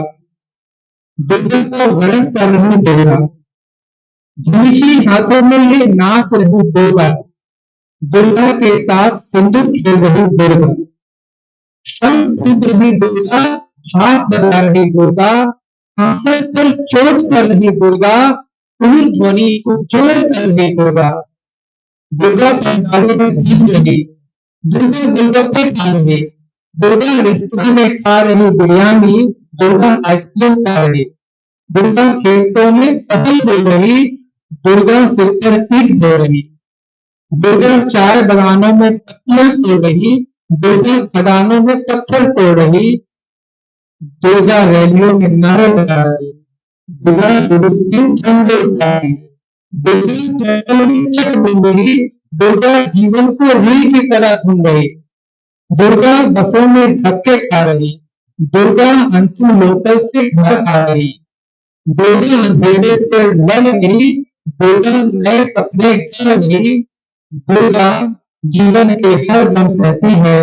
दुर्गा को वर्णन कर रही दुर्गा। धूची हाथों में ये नाच रही दुर्गा, दुर्गा के साथ सिंदूर खेल रही दुर्गा। शंख फूंक रही दुर्गा, हाथ बजा रही दुर्गा, हाथ पर चोट कर रही दुर्गा, पूर्ण ध्वनि को जोड़ कर रही दुर्गा। दुर्गा पंडालों में घूम रही, दुर्गा गोलगप्पे खा रही, दुर्गा रेस्तरां में खा रही बिरयानी, दुर्गा आइसक्रीम खा रही। दुर्गा खेतों में फसल बो रही, दुर्गा सिर पर ईंट धो रही। दुर्गा चाय बागानों में पत्तियां तोड़ रही, दुर्गा खदानों में पत्थर तोड़ रही। दुर्गा रैलियों में नारे लगा रही, दुर्गा झंडे उठा रही। दुर्गा चक्कर में चट घूम रही, दुर्गा जीवन को रील की तरह धुन रही। दुर्गा बसों में धक्के खा रही, दुर्गा अंतिम लोकल से घर आ रही। दुर्गा अंधेरे से लड़ रही, दुर्गा नए सपने कर रही। दुर्गा जीवन के हर दम सहती है,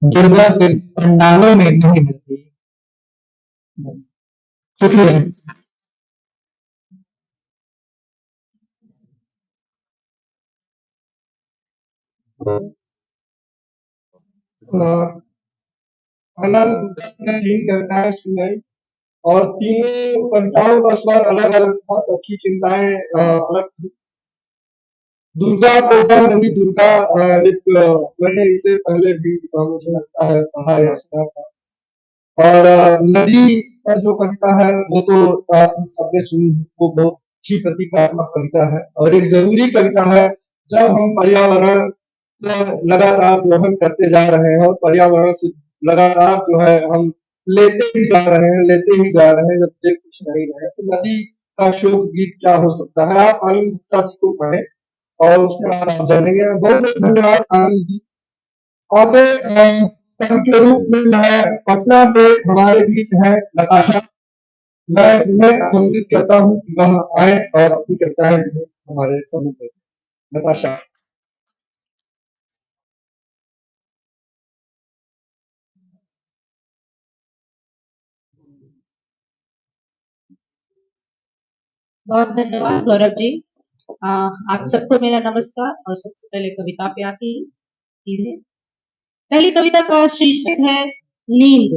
दुर्गा सिर्फ पंडालों में नहीं रहती। शुक्रिया। आनंद ने 3 कविताएं सुनाई और तीनों कविताओं का स्वर अलग अलग था। सबकी चिंताएं अलग थी। दुर्गा को गढ़ रही दुर्गा, एक मैंने इसे पहले भी मुझे लगता है पढ़ा या सुना था। और नदी पर जो कविता है वो तो सबने सुनी, वो बहुत अच्छी प्रतीकात्मक कविता है और एक जरूरी कविता है। जब हम पर्यावरण लगातार दोहन करते जा रहे हैं और पर्यावरण से लगातार जो है हम लेते ही जा रहे हैं, जब तक कुछ नहीं रहे। तो नदी का शोक गीत क्या हो सकता है। आप आनंद गुप्ता जी को पढ़ें और उसके बाद आप जानेंगे। बहुत बहुत धन्यवाद आनंद जी। आगे कवि के रूप में मैं पटना से हमारे बीच है नताशा। मैं उन्हें आमंत्रित करता हूँ कि वह आए और अपनी कविताएं हमारे समूह में। नताशा। बहुत धन्यवाद गौरव जी। आप सबको मेरा नमस्कार और सबसे पहले कविता पे आती सीधे। पहली कविता का शीर्षक है नींद।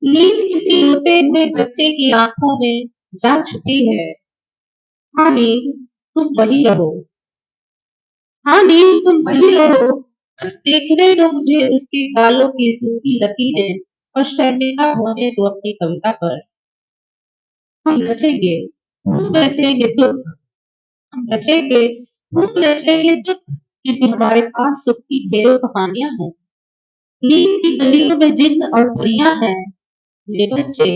नींद किसी रोते हुए बच्चे की आंखों में जा छुपी है। हाँ नींद तुम वही रहो। हाँ नींद तुम वही रहो। बस देखने दो मुझे उसके गालों की सूखी लकीरें और शर्मिंदा होने दो अपनी कविता पर। हम रचेंगे खूब रचेंगे दुख। हम रचेंगे खूब रचेंगे दुख क्योंकि हमारे पास सुख की ढेरों कहानियां हैं। नींद की गलियों में जिन्न और परियां हैं। ये बच्चे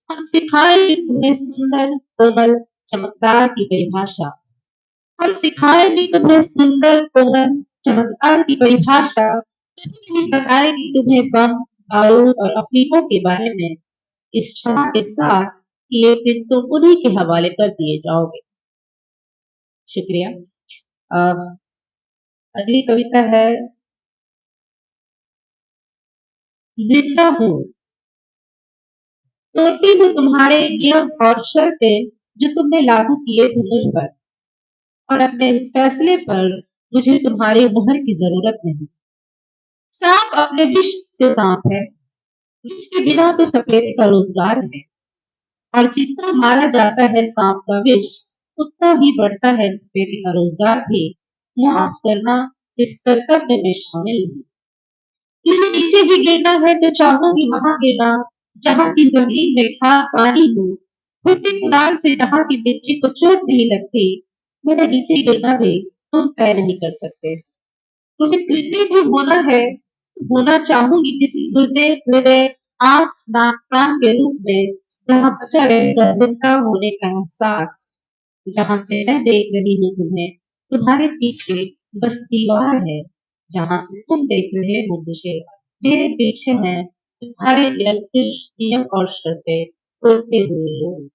हम सिखाएंगे तुम्हें सुंदर कोमल चमकदार की परिभाषा। हम सिखाएंगे तुम्हें सुंदर कोमल चमकदार की परिभाषा। हम बताएंगे तुम्हें बम बारूद और अफीमों के बारे में इस क्षमा के साथ कि एक दिन तुम उन्हीं के हवाले कर दिए जाओगे। शुक्रिया। अगली कविता है जिंदा हूँ। तोड़ती हूँ तुम्हारे नियम और शर्तें जो तुमने लागू किए थे मुझ पर और अपने इस फैसले पर मुझे तुम्हारी मुहर की जरूरत नहीं। सांप अपने विष से सांप है। विष के बिना तो सपेरे का रोजगार है और जितना मारा जाता है सांप का विष उतना ही बढ़ता है सपेरे का रोजगार भी। माफ करना इस कर्तव्य में शामिल है। मुझे नीचे ही गिरना है तो चाहूंगी वहां गिरना जहां की जमीन में खाद पानी हो। खुद कुदाल से जहां की मिट्टी को चोट नहीं लगती मेरे नीचे गिरना भी तुम तय नहीं कर सकते। तुम्हें कृत्रिम भी होना है तो होना चाहूंगी किसी हृदय हृदय आंख नाक कान के रूप में जहां बचा रहेगा जिंदा होने का एहसास। जहां से मैं देख रही हूँ तुम्हें तुम्हारे पीछे बस दीवार है। जहां से तुम देख रहे हो मुझे मेरे पीछे है तुम्हारे निरंकुश नियम और शर्तें तोड़ते हुए लोग।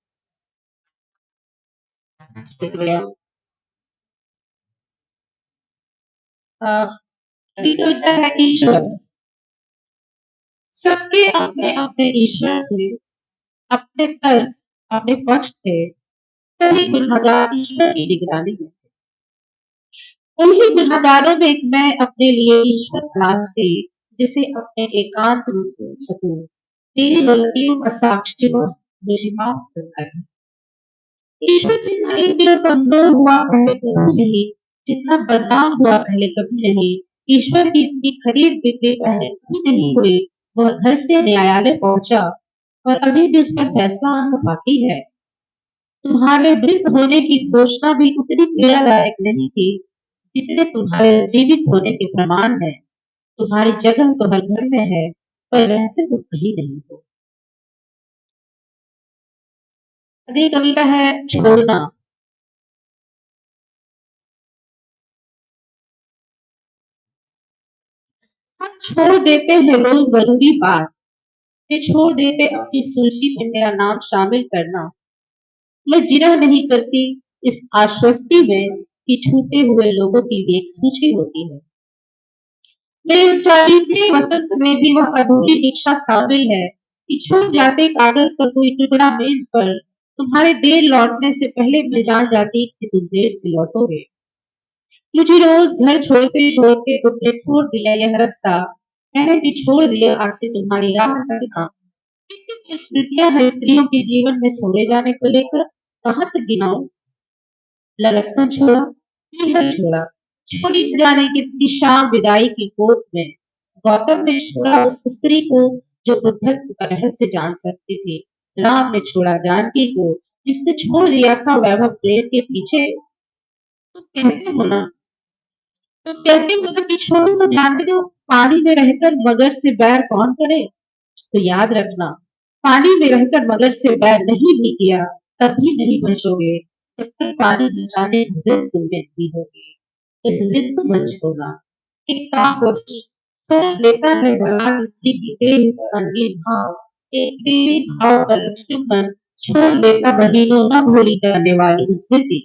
शुक्रिया। अगली कविता है ईश्वर। सबके अपने अपने ईश्वर थे। अपने कर अपने पक्ष थे। सभी गुनहगार ईश्वर की निगरानी में। उन्हीं गुनहगारों में मैं अपने लिए ईश्वर तलाश से जिसे अपने एकांत में ढूंढ सकूं। मेरी गलतियों का साक्षी वह मुझे माफ करता है। ईश्वर जितना एक दिल कमजोर हुआ पहले कभी नहीं। जितना बदनाम हुआ पहले कभी नहीं। ईश्वर की इतनी खरीद बिक्री पहले कभी नहीं हुई। वह घर से न्यायालय पहुंचा और अभी भी उसका फैसला आना बाकी है। तुम्हारे मृत होने की घोषणा भी उतनी पीड़ादायक नहीं थी जितने तुम्हारे जीवित होने के प्रमाण है। तुम्हारी जगह तो हर घर में है पर रहते तो कहीं नहीं हो। अगली कविता है छोड़ना। हम छोड़ देते हैं रोज जरूरी बात। ये छोड़ देते अपनी सूची में मेरा नाम शामिल करना। मैं जिरह नहीं करती इस आश्वस्ति में कि छूटे हुए लोगों की भी एक सूची होती है। मेरे 40वें वसंत में भी वह अधूरी इच्छा शामिल है कि छूट जाते कागज का कोई टुकड़ा मेज पर तुम्हारे देर लौटने से पहले मैं जान जाती कि तुम देर से लौटोगे। मुझे रोज घर छोड़ते छोड़ते तुमने छोड़ दिया यह रास्ता। मैंने भी छोड़ दिया आखिर तुम्हारी राह तकना। कितनी स्मृतियां हैं स्त्रियों के जीवन में छोड़े जाने को लेकर कहाँ तक गिनाऊं। लड़कपन छोड़ा पीहर छोड़ा छोड़ी न जाने कितनी शाम विदाई की गोद में। गौतम ने छोड़ा उस स्त्री को जो बुद्धत्व का रहस्य जान सकती थी। राम ने छोड़ा जानकी को जिसने छोड़ दिया था वैभव प्रेम के पीछे। तुम कहते हो ना तुम कहते हो ना कि छोड़ो तो जाने दो। पानी में रहकर मगर से बैर कौन करे। तो याद रखना पानी में रहकर मगर से बैर नहीं भी किया तब भी नहीं बचोगे जब तक पानी बचाने की जिद तुम में नहीं होगी। इस जिद को मत छोड़ना। एक काम को छोड़ देता है बलात् स्त्री की देह पर रंगीन भाव, एक प्रेमी भाव पर चुंबन छोड़ देता महीनों न भूली जाने वाली स्मृति।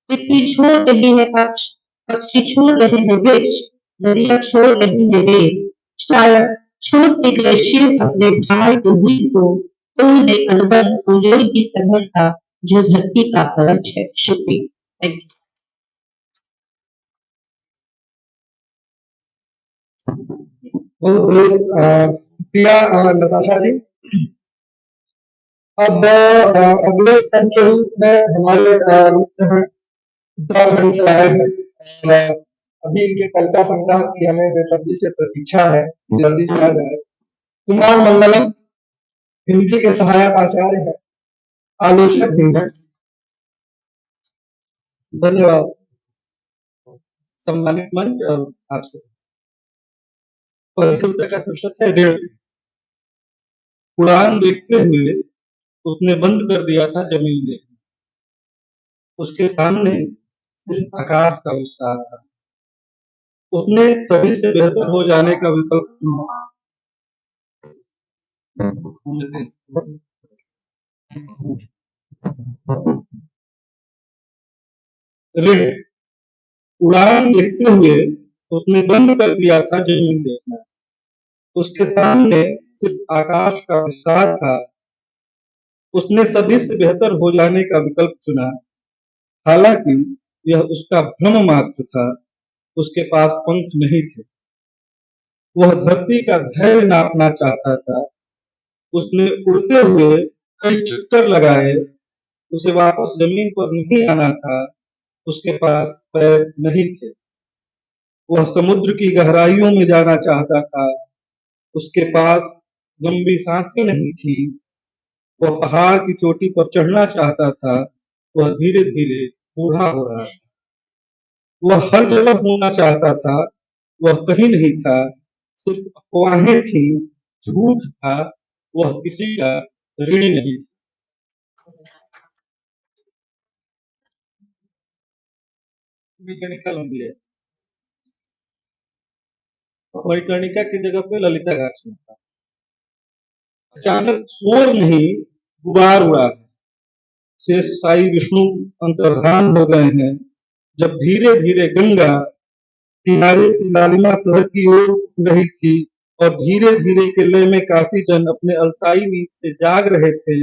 पृथ्वी छोड़ रही है पक्ष, पक्षी छोड़ रहे हैं वृक्ष, नदियां छोड़ रही है रेत, शायद छोड़ते गए शिव अपने भाई को जीव को तोड़ने अनुबंध उजड़ की सघनता जो धरती का कवच है। शुक्रिया। Thank you. शुक्रिया नताशा जी। अब अगले पंचरूप में हमारे मित्र हैं उत्तराखंड से आए हैं और अभी इनके कविता संग्रह की हमें बेसब्री से प्रतीक्षा है, जल्दी से आ जाए। कुमार मंगलम हिंदी के सहायक आचार्य हैं, आलोचक भी हैं। धन्यवाद। सम्मानित मंच और आपसे कविता का शीर्षक है ऋण। उड़ान देखते हुए उसने बंद कर दिया था जमीन देखना, उसके सामने सिर्फ आकाश का विस्तार था। उसने सभी से बेहतर हो जाने का विकल्प चुना। ऋण। उड़ान देखते हुए उसने बंद कर दिया था जमीन देखना, उसके सामने सिर्फ आकाश का विस्तार था। उसने सभी से बेहतर हो जाने का विकल्प चुना, हालांकि यह उसका भ्रम मात्र था। उसके पास पंख नहीं थे। वह धरती का धैर्य नापना चाहता था। उसने उड़ते हुए कई चक्कर लगाए। उसे वापस जमीन पर नहीं आना था। उसके पास पैर नहीं थे। वह समुद्र की गहराइयों में जाना चाहता था। उसके पास लंबी सांसें नहीं थी। वह पहाड़ की चोटी पर चढ़ना चाहता था। वह धीरे धीरे बूढ़ा हो रहा था। वह हर जगह होना चाहता था। वह कहीं नहीं था। सिर्फ अफवाहें थी, झूठ था। वह किसी का ऋणी नहीं था। मणिकर्णिका लंबी है। मणिकर्णिका की जगह पे ललिता घाट था। अचानक शोर नहीं, गुबार उड़ा है। शेष साई विष्णु अंतर्धान हो गए हैं। जब धीरे धीरे गंगा किनारे से लालिमा शहर की ओर उठ रही थी और धीरे धीरे के लय में काशी जन अपने अलसाई नींद से जाग रहे थे।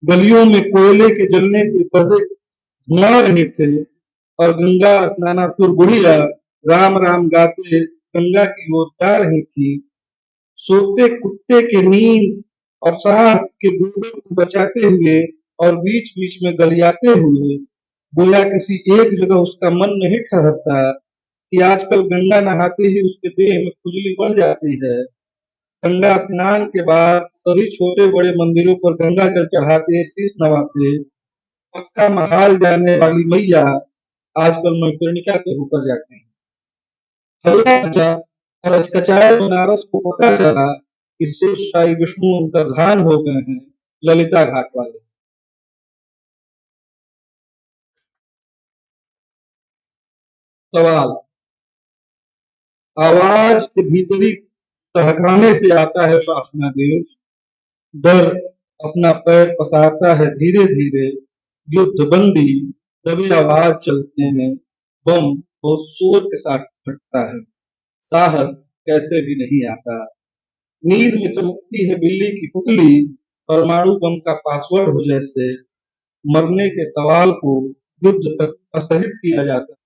गलियों में कोयले के जलने के पहले धुआं रहे थे और गंगा स्नानातुर बुढ़िया राम राम गाते गंगा की ओर जा रही थी। सोते कुत्ते के नींद और सांप के गुर्दों को बचाते हुए और बीच बीच में गलियाते हुए, गोया किसी एक जगह उसका मन नहीं ठहरता कि आजकल गंगा नहाते ही उसके देह में खुजली बढ़ जाती है। गंगा स्नान के बाद सभी छोटे बड़े मंदिरों पर गंगा जल चढ़ाते, शीश नवाते पक्का महाल जाने वाली मैया आजकल मणिकर्णिका से होकर जाती है। हल्ला बजा और अचकचाए बनारस को पता चला कि शेष साई विष्णु अंतर्धान हो गए हैं ललिता घाट वाले। सवाल। आवाज के भीतरी तहखाने से आता है शासनादेश। डर अपना पैर पसारता है धीरे धीरे। युद्ध बंदी दबे आवाज चलते हैं। बम बहुत शोर के साथ फटता है। साहस कैसे भी नहीं आता। नींद में चमकती है बिल्ली की पुतली। परमाणु बम का पासवर्ड हो जैसे। मरने के सवाल को युद्ध तक असहित किया जाता है।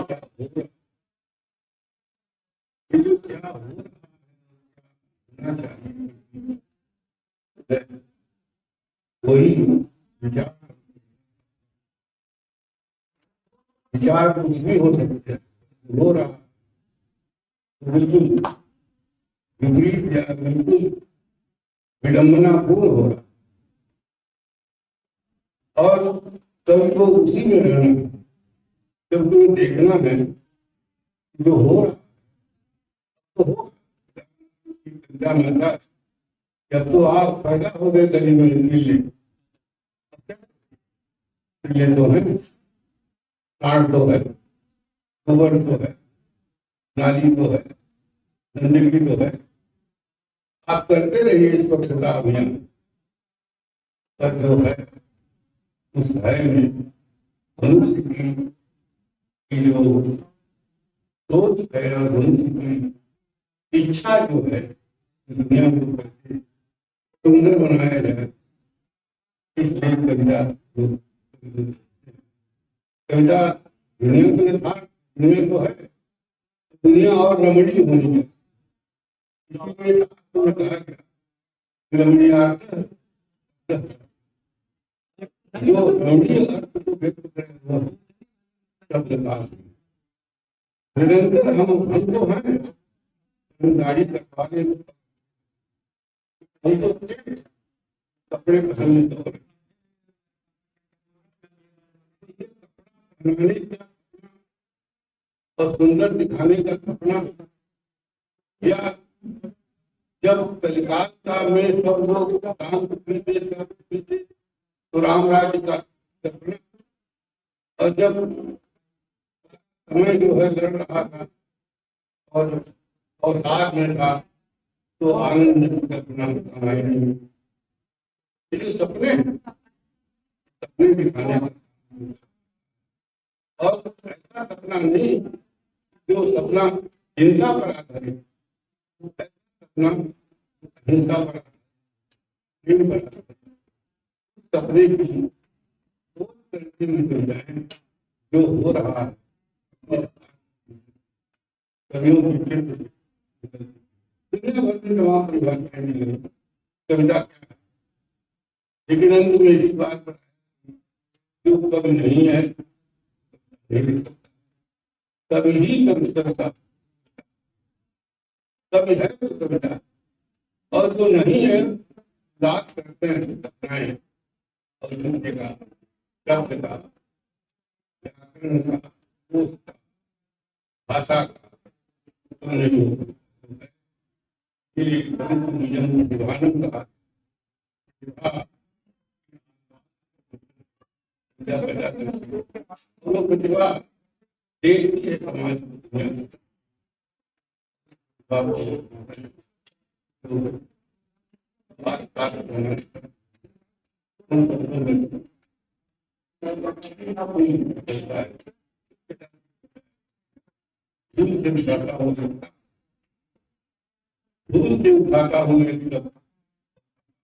क्या हो रहा है, ये जो क्या हो रहा है, होना चाहिए, वही विचार विचार कुछ भी हो सकते हैं, हो रहा तो बिल्कुल विपरीत या बिल्कुल विडम्बनापूर्ण हो रहा, और सबको उसी में रहना है, सबको देखना है जो हो रहा तो हो। गंगा माता जब तो आप पैदा हो गए गली में नीले, ये तो है, प्राण तो है, गोबर तो है, नाली तो है, गंदगी तो है, आप करते रहिए इस स्वच्छता अभियान, पर जो है उस भय में मनुष्य की जो सोच है और मनुष्य की इच्छा जो है दुनिया को कैसे सुंदर बनाया जाए, इसलिए कविता कविता दुनिया के साथ दुनिया तो है, दुनिया और रमणीय होनी चाहिए, इसलिए आपने कहा गया रमणीय जो रमणीय अर्थ को व्यक्त करेगा शब्द का निरंतर हम तो हैं, हम गाड़ी करवा ले, हम तो कपड़े पहनने तो और सुंदर दिखाने का सपना, या जब कलिकाता में सब लोग काम करते थे तो राम राज्य का सपना, और जब समय जो है लड़ रहा था और साथ में था तो आनंद का सपना कमाई नहीं, ये जो सपने सपने दिखाने का, और ऐसा सपना नहीं जो सपना हिंसा पर आधारित, सपना हिंसा पर आधारित, सपने की वो करके निकल जाए जो हो रहा है, कवियों की चित्र दुनिया भर में तमाम परिभाषाएं मिल गई, कविता क्या है, लेकिन अंत में इस बात पर जो कवि नहीं है कभी ही कविता, कभी है तो कविता, और जो नहीं है बात करते हैं सपनाएं और शब्द का शब्द का व्याकरण का कोश का भाषा का नियम विधान का प्रतिभा देश के समाज धूल से उठाता हो सकता, धूल से उठाता हूँ एक शब्द